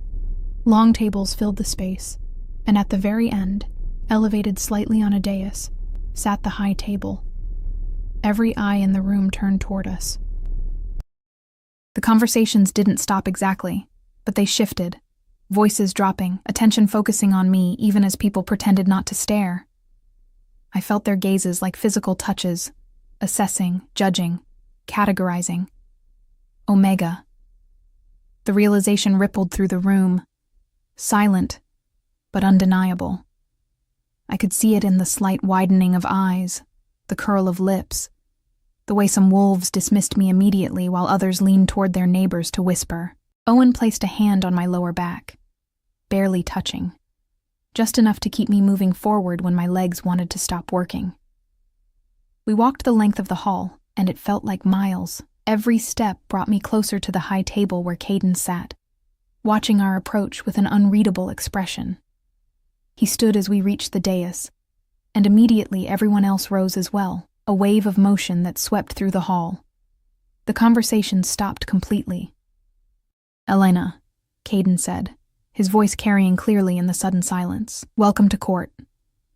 Long tables filled the space, and at the very end, elevated slightly on a dais, sat the high table. Every eye in the room turned toward us. The conversations didn't stop exactly, but they shifted, voices dropping, attention focusing on me even as people pretended not to stare. I felt their gazes like physical touches, assessing, judging, categorizing. Omega. The realization rippled through the room, silent, but undeniable. I could see it in the slight widening of eyes, the curl of lips, the way some wolves dismissed me immediately while others leaned toward their neighbors to whisper. Owen placed a hand on my lower back, barely touching, just enough to keep me moving forward when my legs wanted to stop working. We walked the length of the hall, and it felt like miles. Every step brought me closer to the high table where Caden sat, watching our approach with an unreadable expression. He stood as we reached the dais, and immediately everyone else rose as well, a wave of motion that swept through the hall. The conversation stopped completely. Elena, Caden said, his voice carrying clearly in the sudden silence. Welcome to court.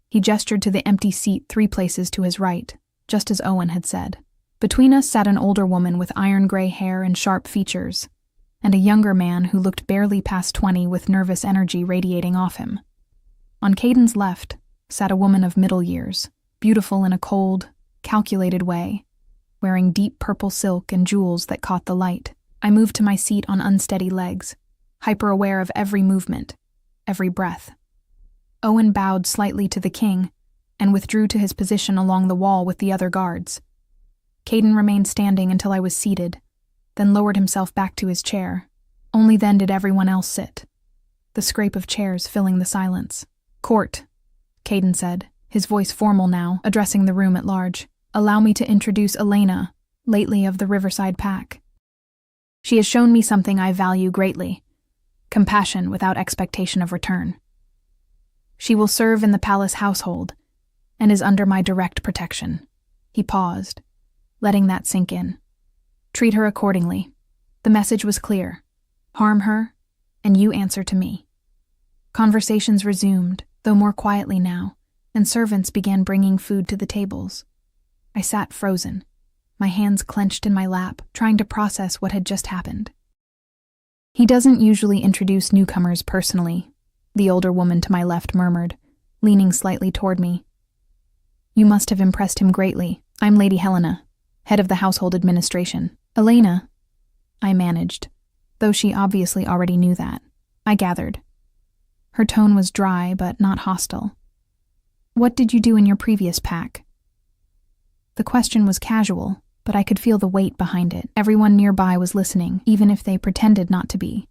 He gestured to the empty seat 3 places to his right, just as Owen had said. Between us sat an older woman with iron-gray hair and sharp features, and a younger man who looked barely past 20 with nervous energy radiating off him. On Caden's left sat a woman of middle years, beautiful in a cold, calculated way, wearing deep purple silk and jewels that caught the light. I moved to my seat on unsteady legs, hyper-aware of every movement, every breath. Owen bowed slightly to the king and withdrew to his position along the wall with the other guards. Caden remained standing until I was seated, then lowered himself back to his chair. Only then did everyone else sit, the scrape of chairs filling the silence. Court, Caden said, his voice formal now, addressing the room at large. Allow me to introduce Elena, lately of the Riverside Pack. She has shown me something I value greatly, compassion without expectation of return. She will serve in the palace household and is under my direct protection. He paused, letting that sink in. Treat her accordingly. The message was clear. Harm her, and you answer to me. Conversations resumed, though more quietly now, and servants began bringing food to the tables. I sat frozen, my hands clenched in my lap, trying to process what had just happened. He doesn't usually introduce newcomers personally, the older woman to my left murmured, leaning slightly toward me. You must have impressed him greatly. I'm Lady Helena, head of the household administration. Elena, I managed, though she obviously already knew that. I gathered. Her tone was dry but not hostile. What did you do in your previous pack? The question was casual, but I could feel the weight behind it. Everyone nearby was listening, even if they pretended not to be.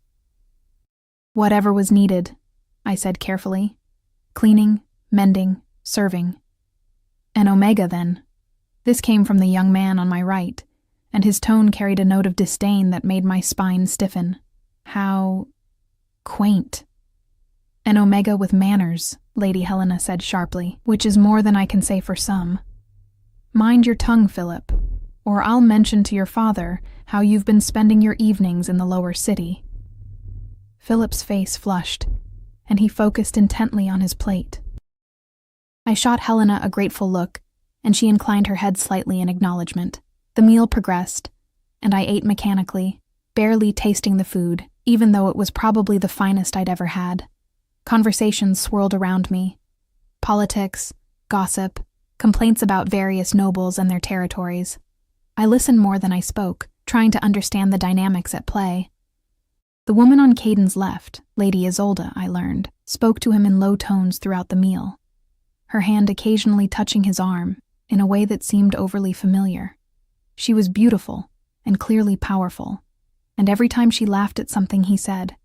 Whatever was needed, I said carefully. Cleaning, mending, serving. An Omega, then. This came from the young man on my right, and his tone carried a note of disdain that made my spine stiffen. How quaint. An omega with manners, Lady Helena said sharply, which is more than I can say for some. Mind your tongue, Philip, or I'll mention to your father how you've been spending your evenings in the lower city. Philip's face flushed, and he focused intently on his plate. I shot Helena a grateful look, and she inclined her head slightly in acknowledgement. The meal progressed, and I ate mechanically, barely tasting the food, even though it was probably the finest I'd ever had. Conversations swirled around me. Politics, gossip, complaints about various nobles and their territories. I listened more than I spoke, trying to understand the dynamics at play. The woman on Caden's left, Lady Isolde, I learned, spoke to him in low tones throughout the meal, her hand occasionally touching his arm in a way that seemed overly familiar. She was beautiful and clearly powerful, and every time she laughed at something he said,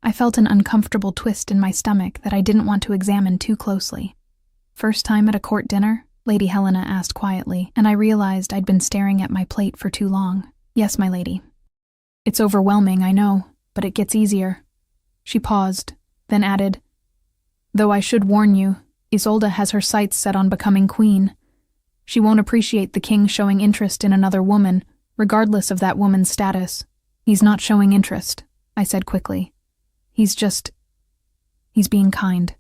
I felt an uncomfortable twist in my stomach that I didn't want to examine too closely. First time at a court dinner? Lady Helena asked quietly, and I realized I'd been staring at my plate for too long. Yes, my lady. It's overwhelming, I know, but it gets easier. She paused, then added, though I should warn you, Isolde has her sights set on becoming queen. She won't appreciate the king showing interest in another woman, regardless of that woman's status. He's not showing interest, I said quickly. He's being kind.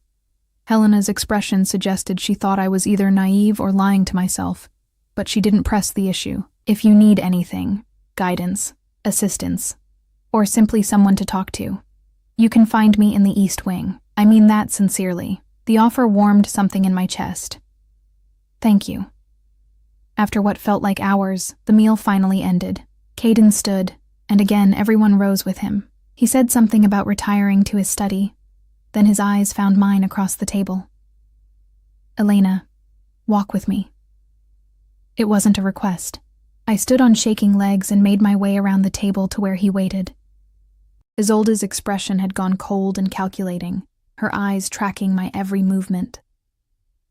Helena's expression suggested she thought I was either naive or lying to myself, but she didn't press the issue. If you need anything, guidance, assistance, or simply someone to talk to, you can find me in the East Wing. I mean that sincerely. The offer warmed something in my chest. Thank you. After what felt like hours, the meal finally ended. Caden stood, and again everyone rose with him. He said something about retiring to his study. Then his eyes found mine across the table. Elena, walk with me. It wasn't a request. I stood on shaking legs and made my way around the table to where he waited. Isolde's expression had gone cold and calculating, her eyes tracking my every movement.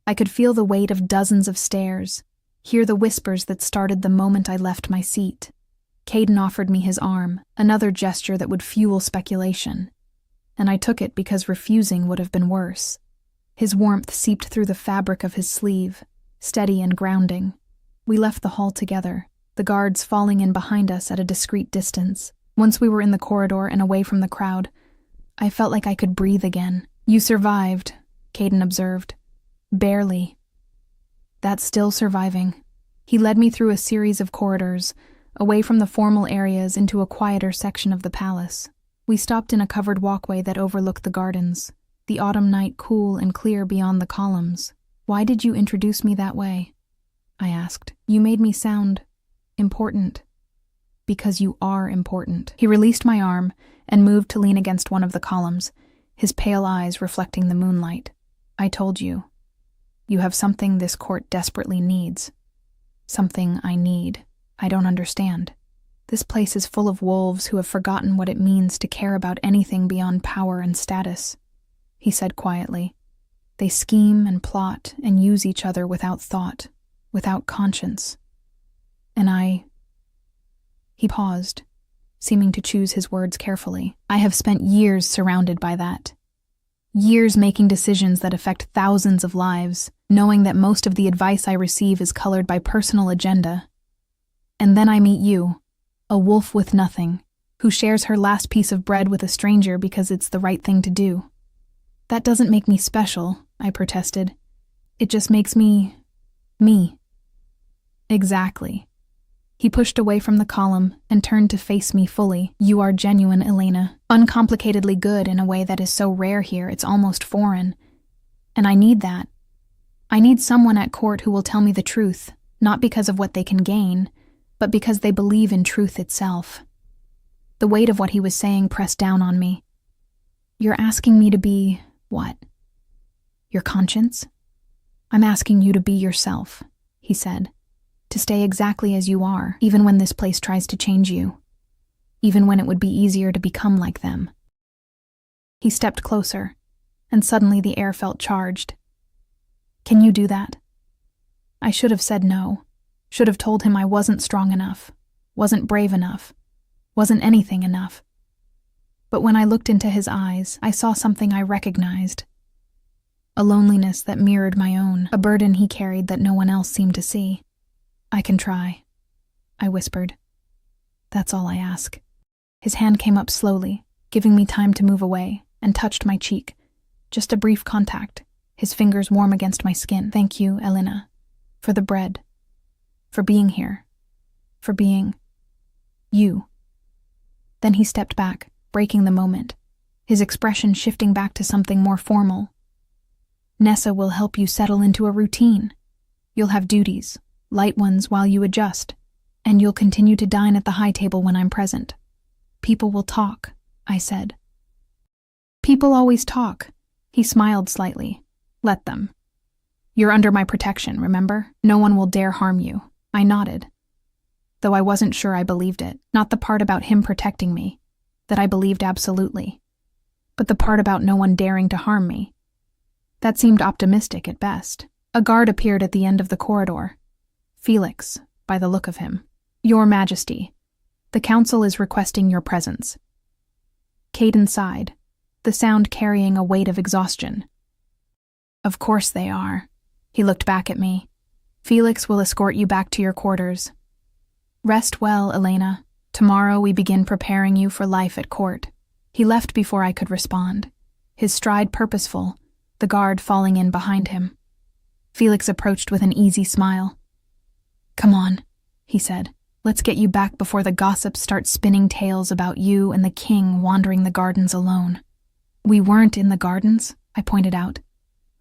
I could feel the weight of dozens of stares, hear the whispers that started the moment I left my seat. Caden offered me his arm, another gesture that would fuel speculation, and I took it because refusing would have been worse. His warmth seeped through the fabric of his sleeve, steady and grounding. We left the hall together, the guards falling in behind us at a discreet distance. Once we were in the corridor and away from the crowd, I felt like I could breathe again. You survived, Caden observed. Barely. That's still surviving. He led me through a series of corridors, away from the formal areas into a quieter section of the palace. We stopped in a covered walkway that overlooked the gardens, the autumn night cool and clear beyond the columns. Why did you introduce me that way? I asked. You made me sound important. Because you are important. He released my arm and moved to lean against one of the columns, his pale eyes reflecting the moonlight. I told you. You have something this court desperately needs. Something I need. I don't understand. This place is full of wolves who have forgotten what it means to care about anything beyond power and status, he said quietly. They scheme and plot and use each other without thought, without conscience. And He paused, seeming to choose his words carefully. I have spent years surrounded by that. Years making decisions that affect thousands of lives, knowing that most of the advice I receive is colored by personal agenda. And then I meet you, a wolf with nothing, who shares her last piece of bread with a stranger because it's the right thing to do. That doesn't make me special, I protested. It just makes me Exactly. He pushed away from the column and turned to face me fully. You are genuine, Elena. Uncomplicatedly good in a way that is so rare here it's almost foreign. And I need that. I need someone at court who will tell me the truth, not because of what they can gain, but because they believe in truth itself. The weight of what he was saying pressed down on me. You're asking me to be what? Your conscience? I'm asking you to be yourself, he said. To stay exactly as you are, even when this place tries to change you. Even when it would be easier to become like them. He stepped closer, and suddenly the air felt charged. Can you do that? I should have said no. Should have told him I wasn't strong enough, wasn't brave enough, wasn't anything enough. But when I looked into his eyes, I saw something I recognized. A loneliness that mirrored my own, a burden he carried that no one else seemed to see. "I can try," I whispered. "That's all I ask." His hand came up slowly, giving me time to move away, and touched my cheek. Just a brief contact, his fingers warm against my skin. "Thank you, Elena, for the bread, for being here, for being you." Then he stepped back, breaking the moment, his expression shifting back to something more formal. "Nessa will help you settle into a routine. You'll have duties, light ones while you adjust, and you'll continue to dine at the high table when I'm present. People will talk," I said. "People always talk." He smiled slightly. "Let them. You're under my protection, remember? No one will dare harm you." I nodded, though I wasn't sure I believed it. Not the part about him protecting me, that I believed absolutely, but the part about no one daring to harm me. That seemed optimistic at best. A guard appeared at the end of the corridor. Felix, by the look of him. "Your Majesty, the council is requesting your presence." Caden sighed, the sound carrying a weight of exhaustion. "Of course they are." He looked back at me. "Felix will escort you back to your quarters. Rest well, Elena. Tomorrow we begin preparing you for life at court." He left before I could respond, his stride purposeful, the guard falling in behind him. Felix approached with an easy smile. "Come on," he said. "Let's get you back before the gossips start spinning tales about you and the king wandering the gardens alone." "We weren't in the gardens," I pointed out.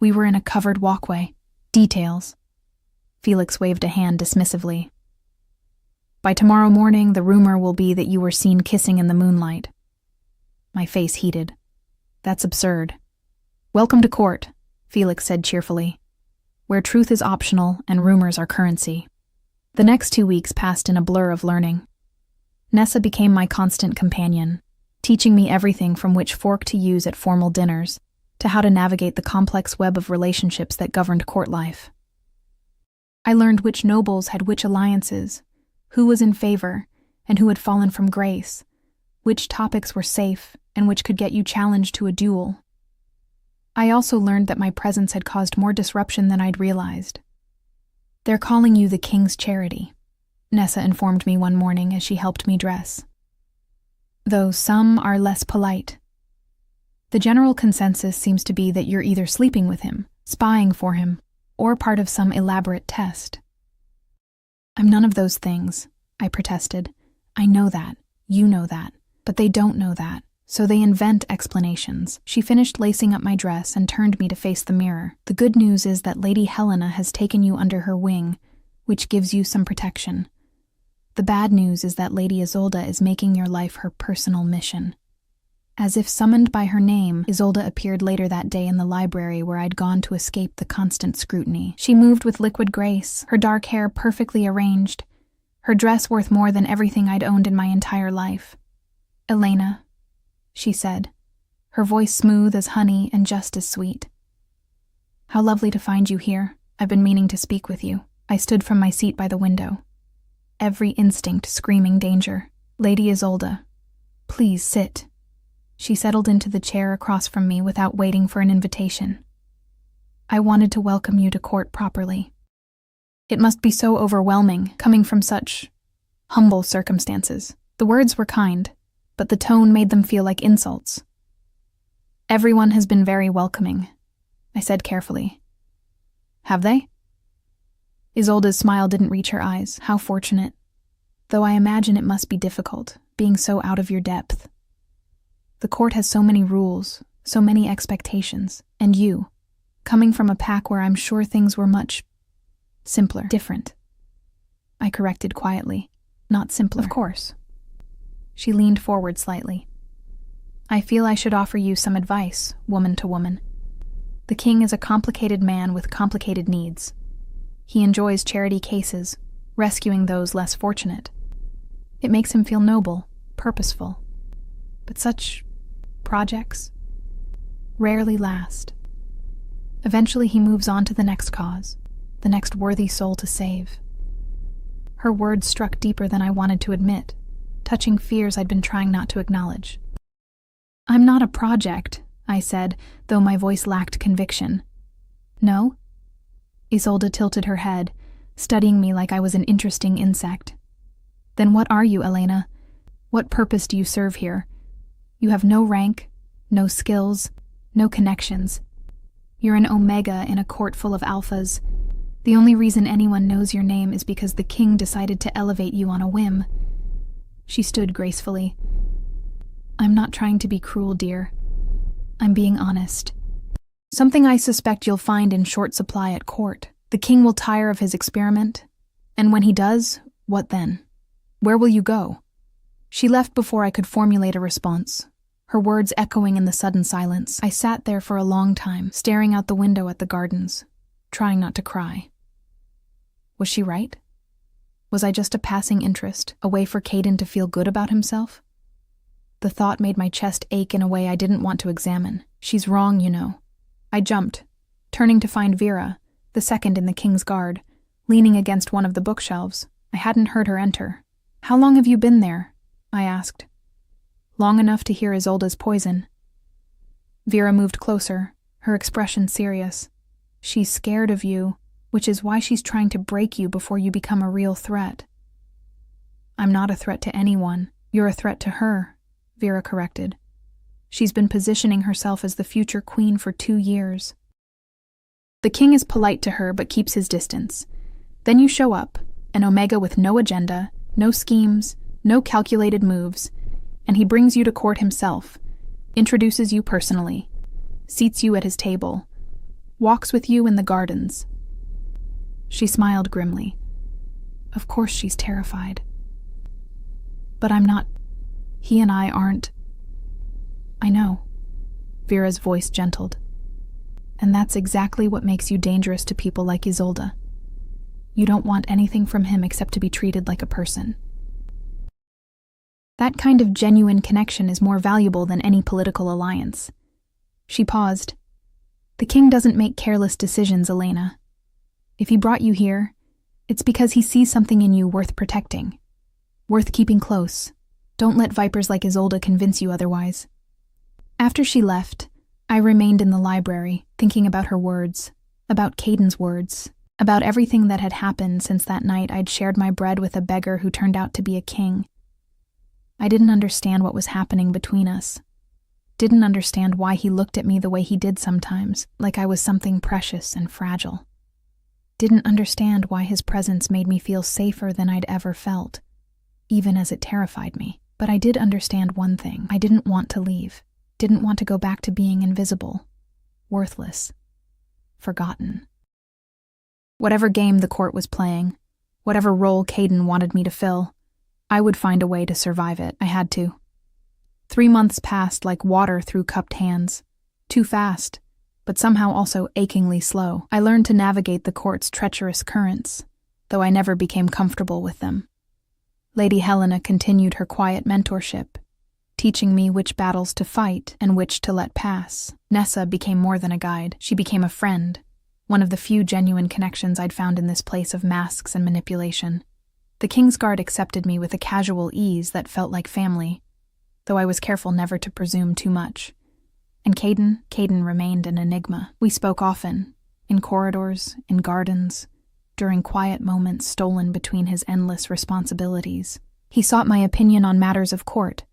"We were in a covered walkway. Details." Felix waved a hand dismissively. "By tomorrow morning, the rumor will be that you were seen kissing in the moonlight." My face heated. "That's absurd." "Welcome to court," Felix said cheerfully, "where truth is optional and rumors are currency." The next 2 weeks passed in a blur of learning. Nessa became my constant companion, teaching me everything from which fork to use at formal dinners to how to navigate the complex web of relationships that governed court life. I learned which nobles had which alliances, who was in favor and who had fallen from grace, which topics were safe and which could get you challenged to a duel. I also learned that my presence had caused more disruption than I'd realized. "They're calling you the King's Charity," Nessa informed me one morning as she helped me dress. "Though some are less polite. The general consensus seems to be that you're either sleeping with him, spying for him, or part of some elaborate test." "I'm none of those things," I protested. "I know that, you know that, but they don't know that, so they invent explanations." She finished lacing up my dress and turned me to face the mirror. "The good news is that Lady Helena has taken you under her wing, which gives you some protection. The bad news is that Lady Isolde is making your life her personal mission." As if summoned by her name, Isolde appeared later that day in the library where I'd gone to escape the constant scrutiny. She moved with liquid grace, her dark hair perfectly arranged, her dress worth more than everything I'd owned in my entire life. "Elena," she said, her voice smooth as honey and just as sweet. "How lovely to find you here. I've been meaning to speak with you." I stood from my seat by the window, every instinct screaming danger. "Lady Isolde, please sit." She settled into the chair across from me without waiting for an invitation. "I wanted to welcome you to court properly. It must be so overwhelming, coming from such humble circumstances." The words were kind, but the tone made them feel like insults. "Everyone has been very welcoming," I said carefully. "Have they?" Isolde's smile didn't reach her eyes. "How fortunate. Though I imagine it must be difficult, being so out of your depth. The court has so many rules, so many expectations, and you, coming from a pack where I'm sure things were much simpler, different." I corrected quietly. "Not simpler." "Of course." She leaned forward slightly. "I feel I should offer you some advice, woman to woman. The king is a complicated man with complicated needs. He enjoys charity cases, rescuing those less fortunate. It makes him feel noble, purposeful. But such projects rarely last. Eventually he moves on to the next cause, the next worthy soul to save." Her words struck deeper than I wanted to admit, touching fears I'd been trying not to acknowledge. I'm not a project, I said, though my voice lacked conviction. No? Isolde tilted her head, studying me like I was an interesting insect. Then what are you, Elena? What purpose do you serve here? You have no rank, no skills, no connections. You're an omega in a court full of alphas. The only reason anyone knows your name is because the king decided to elevate you on a whim. She stood gracefully. I'm not trying to be cruel, dear. I'm being honest. Something I suspect you'll find in short supply at court. The king will tire of his experiment. And when he does, what then? Where will you go? She left before I could formulate a response, her words echoing in the sudden silence. I sat there for a long time, staring out the window at the gardens, trying not to cry. Was she right? Was I just a passing interest, a way for Caden to feel good about himself? The thought made my chest ache in a way I didn't want to examine. She's wrong, you know. I jumped, turning to find Vera, the second in the king's guard, leaning against one of the bookshelves. I hadn't heard her enter. How long have you been there? I asked. Long enough to hear Isolde's poison. Vera moved closer, her expression serious. She's scared of you, which is why she's trying to break you before you become a real threat. I'm not a threat to anyone. You're a threat to her, Vera corrected. She's been positioning herself as the future queen for 2 years. The king is polite to her but keeps his distance. Then you show up, an omega with no agenda, no schemes, no calculated moves, and he brings you to court himself, introduces you personally, seats you at his table, walks with you in the gardens. She smiled grimly. Of course she's terrified. But I'm not. He and I aren't. I know. Vera's voice gentled. And that's exactly what makes you dangerous to people like Isolde. You don't want anything from him except to be treated like a person. That kind of genuine connection is more valuable than any political alliance. She paused. The king doesn't make careless decisions, Elena. If he brought you here, it's because he sees something in you worth protecting, worth keeping close. Don't let vipers like Isolde convince you otherwise. After she left, I remained in the library, thinking about her words, about Caden's words, about everything that had happened since that night I'd shared my bread with a beggar who turned out to be a king. I didn't understand what was happening between us. Didn't understand why he looked at me the way he did sometimes, like I was something precious and fragile. Didn't understand why his presence made me feel safer than I'd ever felt, even as it terrified me. But I did understand one thing. I didn't want to leave. Didn't want to go back to being invisible, worthless, forgotten. Whatever game the court was playing, whatever role Caden wanted me to fill, I would find a way to survive it. I had to. 3 months passed like water through cupped hands. Too fast, but somehow also achingly slow. I learned to navigate the court's treacherous currents, though I never became comfortable with them. Lady Helena continued her quiet mentorship, teaching me which battles to fight and which to let pass. Nessa became more than a guide. She became a friend, one of the few genuine connections I'd found in this place of masks and manipulation. The King's Guard accepted me with a casual ease that felt like family, though I was careful never to presume too much. And Caden remained an enigma. We spoke often, in corridors, in gardens, during quiet moments stolen between his endless responsibilities. He sought my opinion on matters of court,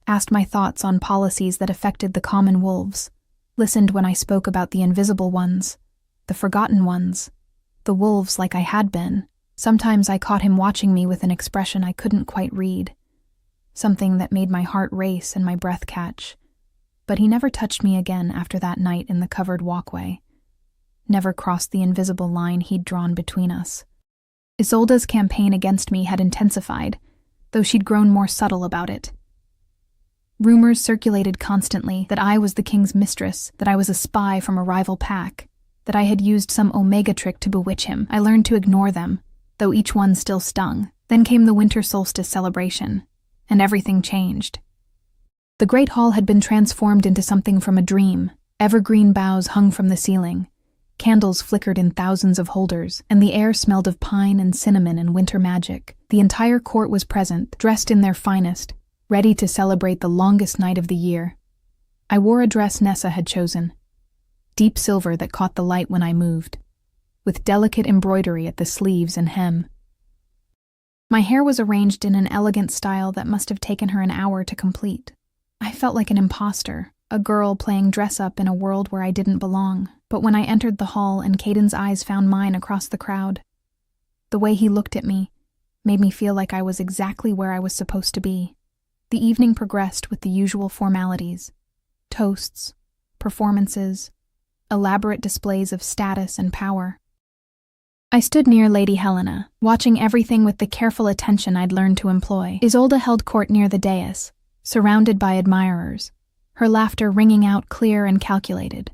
asked my thoughts on policies that affected the common wolves, listened when I spoke about the invisible ones, the forgotten ones, the wolves like I had been. Sometimes I caught him watching me with an expression I couldn't quite read, something that made my heart race and my breath catch. But he never touched me again after that night in the covered walkway, never crossed the invisible line he'd drawn between us. Isolde's campaign against me had intensified, though she'd grown more subtle about it. Rumors circulated constantly that I was the king's mistress, that I was a spy from a rival pack, that I had used some omega trick to bewitch him. I learned to ignore them, though each one still stung. Then came the winter solstice celebration, and everything changed. The great hall had been transformed into something from a dream. Evergreen boughs hung from the ceiling. Candles flickered in thousands of holders, and the air smelled of pine and cinnamon and winter magic. The entire court was present, dressed in their finest, ready to celebrate the longest night of the year. I wore a dress Nessa had chosen, deep silver that caught the light when I moved, with delicate embroidery at the sleeves and hem. My hair was arranged in an elegant style that must have taken her an hour to complete. I felt like an imposter, a girl playing dress-up in a world where I didn't belong. But when I entered the hall and Caden's eyes found mine across the crowd, the way he looked at me made me feel like I was exactly where I was supposed to be. The evening progressed with the usual formalities: toasts, performances, elaborate displays of status and power. I stood near Lady Helena, watching everything with the careful attention I'd learned to employ. Isolde held court near the dais, surrounded by admirers, her laughter ringing out clear and calculated.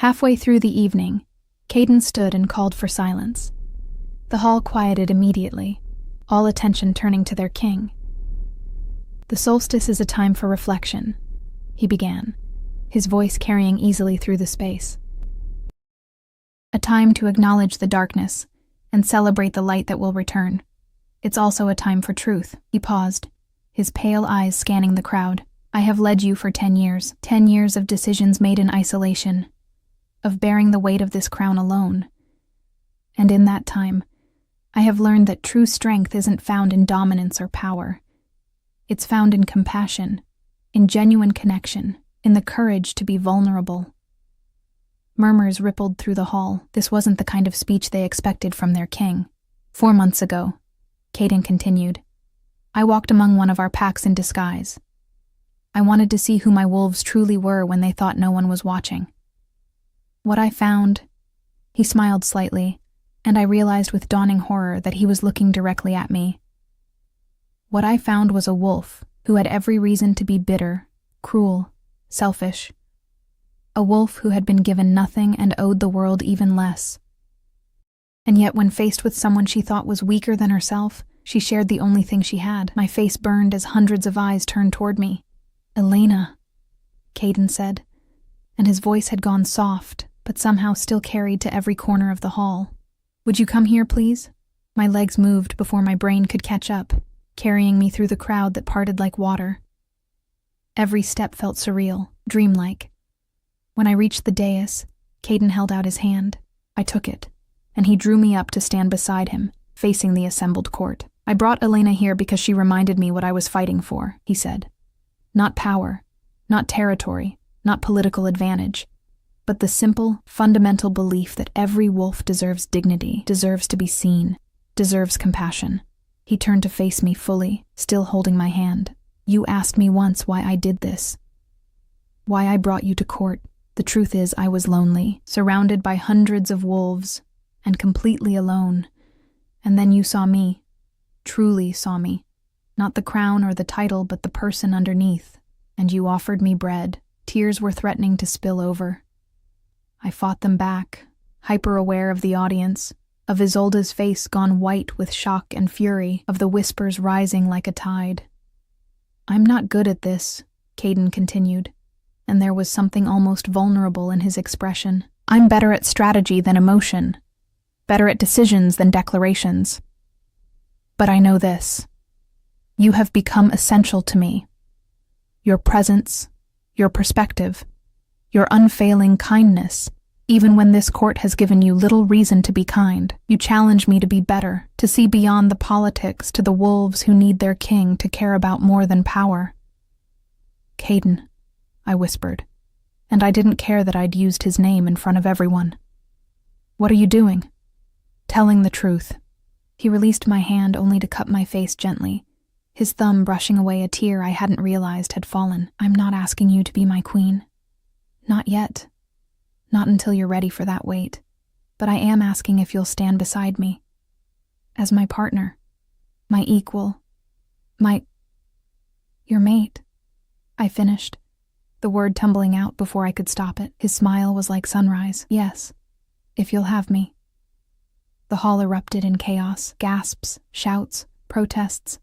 Halfway through the evening, Caden stood and called for silence. The hall quieted immediately, all attention turning to their king. "The solstice is a time for reflection," he began, his voice carrying easily through the space. "A time to acknowledge the darkness and celebrate the light that will return. It's also a time for truth." He paused, his pale eyes scanning the crowd. "I have led you for 10 years, 10 years of decisions made in isolation, of bearing the weight of this crown alone. And in that time, I have learned that true strength isn't found in dominance or power. It's found in compassion, in genuine connection, in the courage to be vulnerable." Murmurs rippled through the hall. This wasn't the kind of speech they expected from their king. "4 months ago," Caden continued, "I walked among one of our packs in disguise. I wanted to see who my wolves truly were when they thought no one was watching. What I found," he smiled slightly, and I realized with dawning horror that he was looking directly at me. "What I found was a wolf who had every reason to be bitter, cruel, selfish. A wolf who had been given nothing and owed the world even less. And yet when faced with someone she thought was weaker than herself, she shared the only thing she had." My face burned as hundreds of eyes turned toward me. "Elena," Caden said, and his voice had gone soft, but somehow still carried to every corner of the hall. "Would you come here, please?" My legs moved before my brain could catch up, carrying me through the crowd that parted like water. Every step felt surreal, dreamlike. When I reached the dais, Caden held out his hand. I took it, and he drew me up to stand beside him, facing the assembled court. "I brought Elena here because she reminded me what I was fighting for," he said. "Not power, not territory, not political advantage, but the simple, fundamental belief that every wolf deserves dignity, deserves to be seen, deserves compassion." He turned to face me fully, still holding my hand. "You asked me once why I did this, why I brought you to court. The truth is I was lonely, surrounded by hundreds of wolves, and completely alone. And then you saw me, truly saw me, not the crown or the title, but the person underneath, and you offered me bread." Tears were threatening to spill over. I fought them back, hyper-aware of the audience, of Isolde's face gone white with shock and fury, of the whispers rising like a tide. "I'm not good at this," Caden continued, and there was something almost vulnerable in his expression. "I'm better at strategy than emotion, better at decisions than declarations. But I know this. You have become essential to me. Your presence, your perspective, your unfailing kindness. Even when this court has given you little reason to be kind, you challenge me to be better, to see beyond the politics, to the wolves who need their king, to care about more than power." "Caden," I whispered, and I didn't care that I'd used his name in front of everyone. "What are you doing?" "Telling the truth." He released my hand only to cup my face gently, his thumb brushing away a tear I hadn't realized had fallen. "I'm not asking you to be my queen. Not yet. Not until you're ready for that weight. But I am asking if you'll stand beside me. As my partner. My equal. Your mate," I finished, the word tumbling out before I could stop it. His smile was like sunrise. "Yes, if you'll have me." The hall erupted in chaos, gasps, shouts, protests.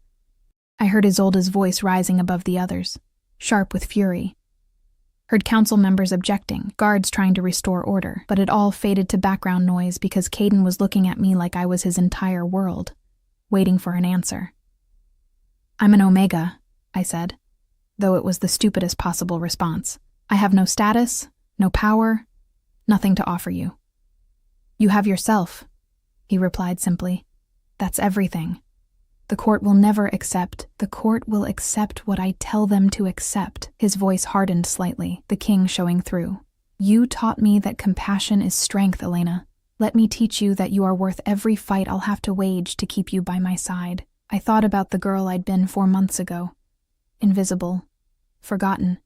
I heard Isolde's voice rising above the others, sharp with fury. Heard council members objecting, guards trying to restore order, but it all faded to background noise because Caden was looking at me like I was his entire world, waiting for an answer. "I'm an Omega," I said. though it was the stupidest possible response. I have no status, no power, nothing to offer you. You have yourself, he replied simply. That's everything. The court will accept what I tell them to accept. His voice hardened slightly, the king showing through. You taught me that compassion is strength, Elena. Let me teach you that you are worth every fight I'll have to wage to keep you by my side. I thought about the girl I'd been 4 months ago. Invisible, forgotten,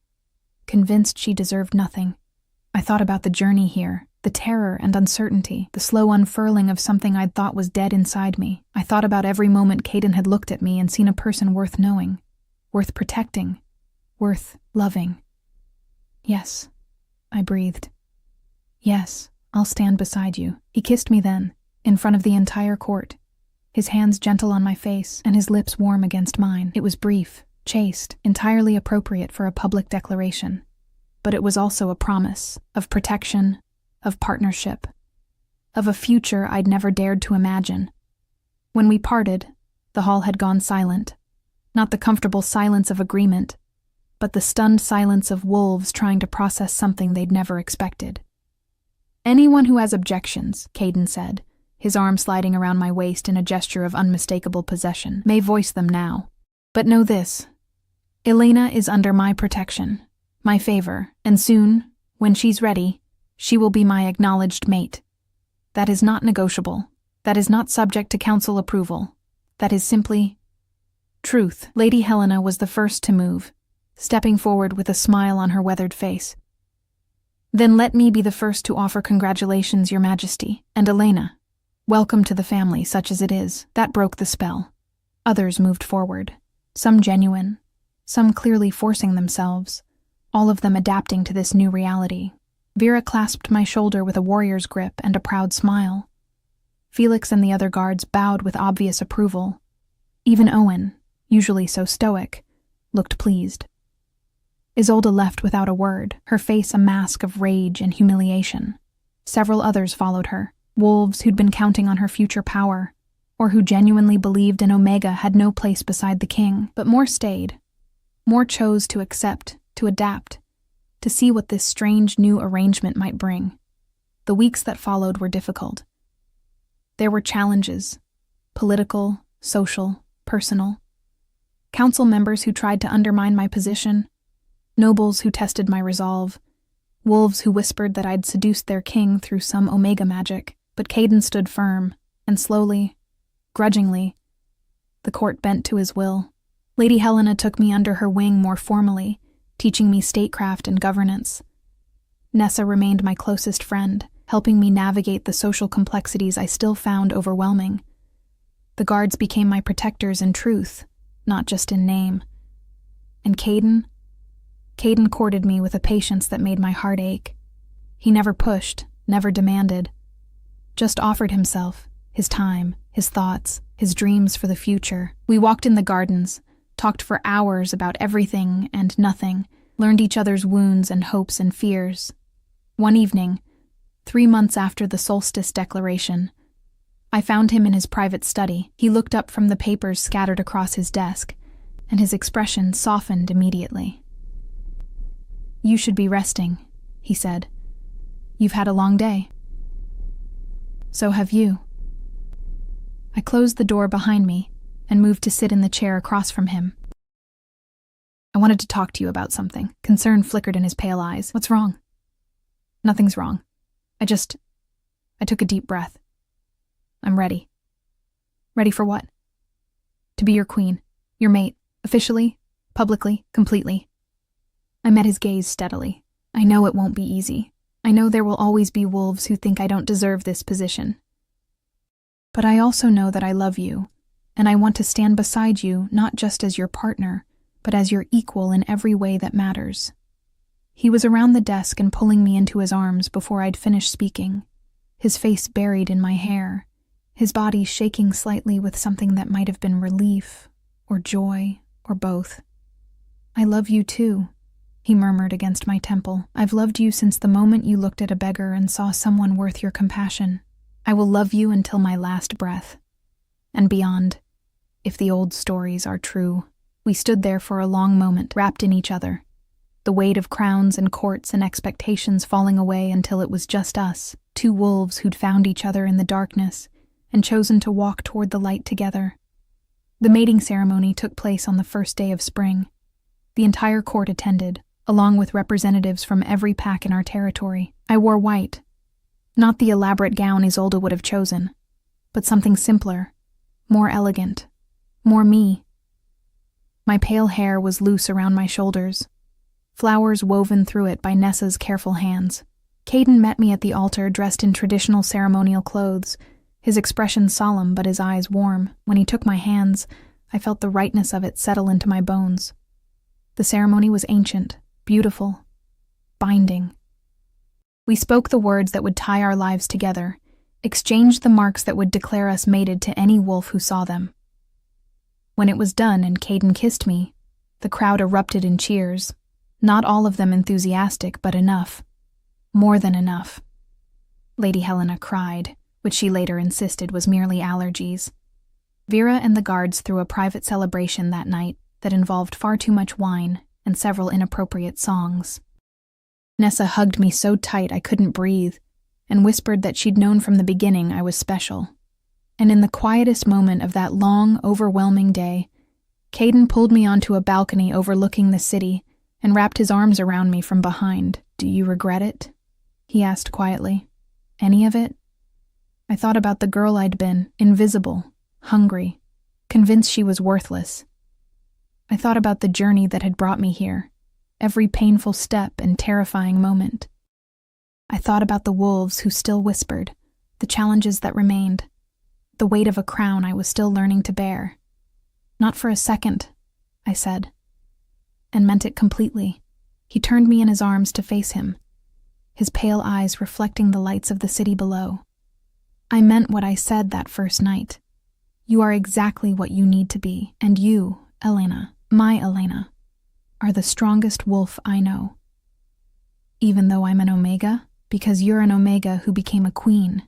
convinced she deserved nothing. I thought about the journey here, the terror and uncertainty, the slow unfurling of something I'd thought was dead inside me. I thought about every moment Caden had looked at me and seen a person worth knowing, worth protecting, worth loving. Yes, I breathed. Yes, I'll stand beside you. He kissed me then, in front of the entire court, his hands gentle on my face and his lips warm against mine. It was brief, chaste, entirely appropriate for a public declaration. But it was also a promise of protection, of partnership, of a future I'd never dared to imagine. When we parted, the hall had gone silent. Not the comfortable silence of agreement, but the stunned silence of wolves trying to process something they'd never expected. Anyone who has objections, Caden said, his arm sliding around my waist in a gesture of unmistakable possession, may voice them now. But know this, Elena is under my protection, my favor, and soon, when she's ready, she will be my acknowledged mate. That is not negotiable. That is not subject to council approval. That is simply truth. Lady Helena was the first to move, stepping forward with a smile on her weathered face. Then let me be the first to offer congratulations, Your Majesty, and Elena. Welcome to the family, such as it is. That broke the spell. Others moved forward, some genuine, some clearly forcing themselves, all of them adapting to this new reality. Vera clasped my shoulder with a warrior's grip and a proud smile. Felix and the other guards bowed with obvious approval. Even Owen, usually so stoic, looked pleased. Isolde left without a word, her face a mask of rage and humiliation. Several others followed her, wolves who'd been counting on her future power, or who genuinely believed an Omega had no place beside the king. But more stayed. More chose to accept, to adapt, to see what this strange new arrangement might bring. The weeks that followed were difficult. There were challenges, political, social, personal. Council members who tried to undermine my position, nobles who tested my resolve, wolves who whispered that I'd seduced their king through some Omega magic. But Caden stood firm, and slowly, grudgingly, the court bent to his will. Lady Helena took me under her wing more formally, teaching me statecraft and governance. Nessa remained my closest friend, helping me navigate the social complexities I still found overwhelming. The guards became my protectors in truth, not just in name. And Caden courted me with a patience that made my heart ache. He never pushed, never demanded, just offered himself, his time, his thoughts, his dreams for the future. We walked in the gardens, talked for hours about everything and nothing, learned each other's wounds and hopes and fears. One evening, 3 months after the solstice declaration, I found him in his private study. He looked up from the papers scattered across his desk, and his expression softened immediately. You should be resting, he said. You've had a long day. So have you. I closed the door behind me and moved to sit in the chair across from him. I wanted to talk to you about something. Concern flickered in his pale eyes. What's wrong? Nothing's wrong. I took a deep breath. I'm ready. Ready for what? To be your queen, your mate, officially, publicly, completely. I met his gaze steadily. I know it won't be easy. I know there will always be wolves who think I don't deserve this position. But I also know that I love you, and I want to stand beside you not just as your partner, but as your equal in every way that matters. He was around the desk and pulling me into his arms before I'd finished speaking, his face buried in my hair, his body shaking slightly with something that might have been relief, or joy, or both. I love you too, he murmured against my temple. I've loved you since the moment you looked at a beggar and saw someone worth your compassion. I will love you until my last breath. And beyond, if the old stories are true. We stood there for a long moment, wrapped in each other, the weight of crowns and courts and expectations falling away until it was just us, two wolves who'd found each other in the darkness and chosen to walk toward the light together. The mating ceremony took place on the first day of spring. The entire court attended, along with representatives from every pack in our territory. I wore white, not the elaborate gown Isolde would have chosen, but something simpler, more elegant, more me. My pale hair was loose around my shoulders, flowers woven through it by Nessa's careful hands. Caden met me at the altar dressed in traditional ceremonial clothes, his expression solemn but his eyes warm. When he took my hands, I felt the rightness of it settle into my bones. The ceremony was ancient, beautiful, binding. We spoke the words that would tie our lives together, exchanged the marks that would declare us mated to any wolf who saw them. When it was done and Caden kissed me, the crowd erupted in cheers, not all of them enthusiastic, but enough. More than enough. Lady Helena cried, which she later insisted was merely allergies. Vera and the guards threw a private celebration that night that involved far too much wine and several inappropriate songs. Nessa hugged me so tight I couldn't breathe and whispered that she'd known from the beginning I was special. And in the quietest moment of that long, overwhelming day, Caden pulled me onto a balcony overlooking the city and wrapped his arms around me from behind. "Do you regret it?" he asked quietly. "Any of it?" I thought about the girl I'd been, invisible, hungry, convinced she was worthless. I thought about the journey that had brought me here, every painful step and terrifying moment. I thought about the wolves who still whispered, the challenges that remained, the weight of a crown I was still learning to bear. "Not for a second," I said, and meant it completely. He turned me in his arms to face him, his pale eyes reflecting the lights of the city below. "I meant what I said that first night. You are exactly what you need to be, and you, Elena, my Elena, are the strongest wolf I know. Even though I'm an Omega, because you're an Omega who became a queen,"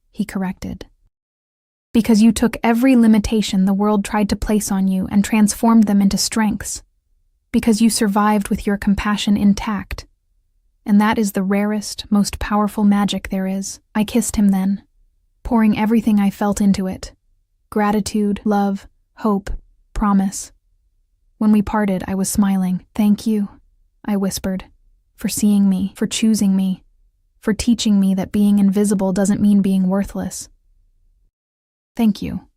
he corrected. "Because you took every limitation the world tried to place on you and transformed them into strengths. Because you survived with your compassion intact. And that is the rarest, most powerful magic there is." I kissed him then, pouring everything I felt into it. Gratitude, love, hope, promise. When we parted, I was smiling. "Thank you," I whispered, "for seeing me, for choosing me, for teaching me that being invisible doesn't mean being worthless." "Thank you,"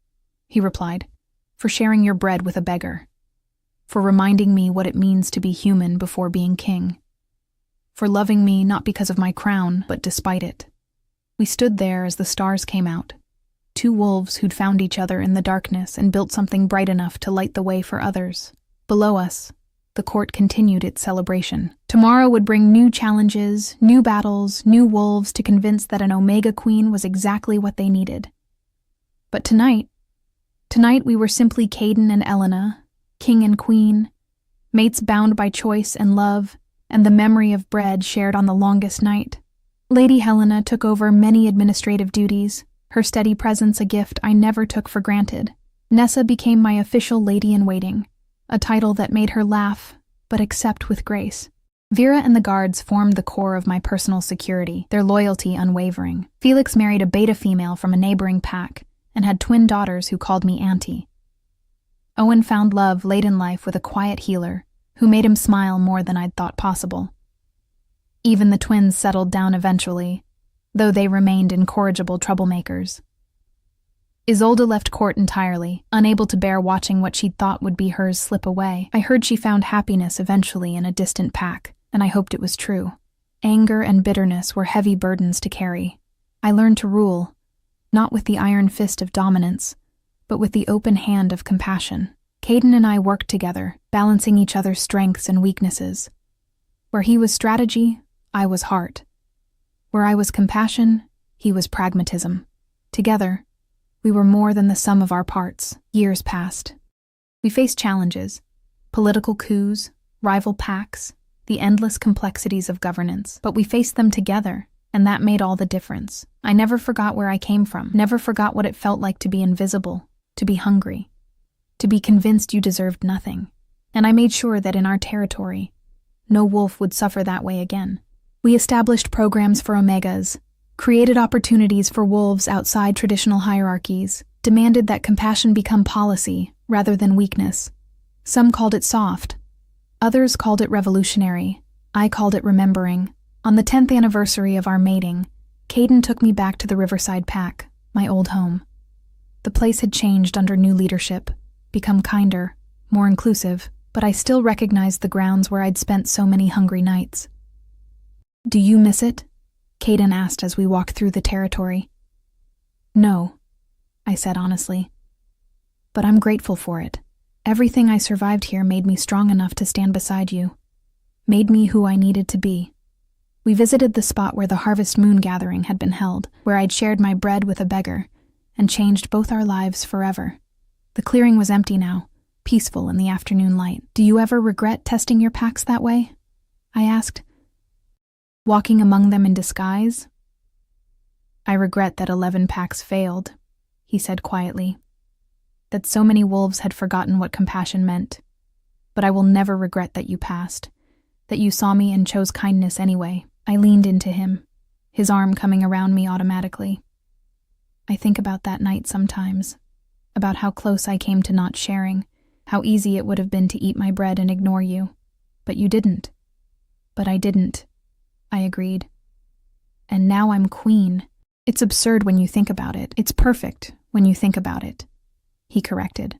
he replied, "for sharing your bread with a beggar, for reminding me what it means to be human before being king, for loving me not because of my crown, but despite it." We stood there as the stars came out, two wolves who'd found each other in the darkness and built something bright enough to light the way for others. Below us, the court continued its celebration. Tomorrow would bring new challenges, new battles, new wolves to convince that an Omega Queen was exactly what they needed. But tonight we were simply Caden and Elena, king and queen, mates bound by choice and love, and the memory of bread shared on the longest night. Lady Helena took over many administrative duties, her steady presence a gift I never took for granted. Nessa became my official lady-in-waiting, a title that made her laugh, but accept with grace. Vera and the guards formed the core of my personal security, their loyalty unwavering. Felix married a beta female from a neighboring pack, and had twin daughters who called me Auntie. Owen found love late in life with a quiet healer, who made him smile more than I'd thought possible. Even the twins settled down eventually, though they remained incorrigible troublemakers. Isolde left court entirely, unable to bear watching what she'd thought would be hers slip away. I heard she found happiness eventually in a distant pack, and I hoped it was true. Anger and bitterness were heavy burdens to carry. I learned to rule, not with the iron fist of dominance, but with the open hand of compassion. Caden and I worked together, balancing each other's strengths and weaknesses. Where he was strategy, I was heart. Where I was compassion, he was pragmatism. Together, we were more than the sum of our parts. Years passed. We faced challenges, political coups, rival packs, the endless complexities of governance. But we faced them together, and that made all the difference. I never forgot where I came from, never forgot what it felt like to be invisible, to be hungry, to be convinced you deserved nothing. And I made sure that in our territory, no wolf would suffer that way again. We established programs for omegas, created opportunities for wolves outside traditional hierarchies, demanded that compassion become policy rather than weakness. Some called it soft. Others called it revolutionary. I called it remembering. On the 10th anniversary of our mating, Caden took me back to the Riverside Pack, my old home. The place had changed under new leadership, become kinder, more inclusive, but I still recognized the grounds where I'd spent so many hungry nights. "Do you miss it?" Caden asked as we walked through the territory. "No," I said honestly. "But I'm grateful for it. Everything I survived here made me strong enough to stand beside you, made me who I needed to be." We visited the spot where the Harvest Moon gathering had been held, where I'd shared my bread with a beggar, and changed both our lives forever. The clearing was empty now, peaceful in the afternoon light. "Do you ever regret testing your packs that way?" I asked. "Walking among them in disguise?" "I regret that 11 packs failed," he said quietly. "That so many wolves had forgotten what compassion meant. But I will never regret that you passed, that you saw me and chose kindness anyway." I leaned into him, his arm coming around me automatically. I think about that night sometimes, about how close I came to not sharing, how easy it would have been to eat my bread and ignore you. But you didn't. "But I didn't," I agreed. "And now I'm queen. It's absurd when you think about it. It's perfect when you think about it," he corrected.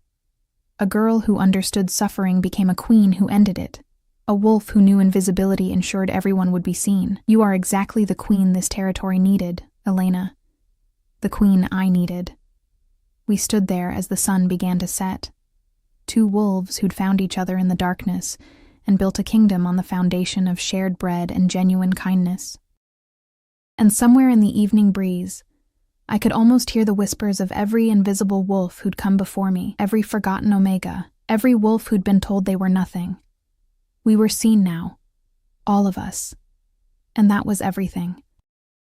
A girl who understood suffering became a queen who ended it. A wolf who knew invisibility ensured everyone would be seen. You are exactly the queen this territory needed, Elena. The queen I needed. We stood there as the sun began to set. Two wolves who'd found each other in the darkness and built a kingdom on the foundation of shared bread and genuine kindness. And somewhere in the evening breeze, I could almost hear the whispers of every invisible wolf who'd come before me, every forgotten omega, every wolf who'd been told they were nothing. We were seen now, all of us, and that was everything.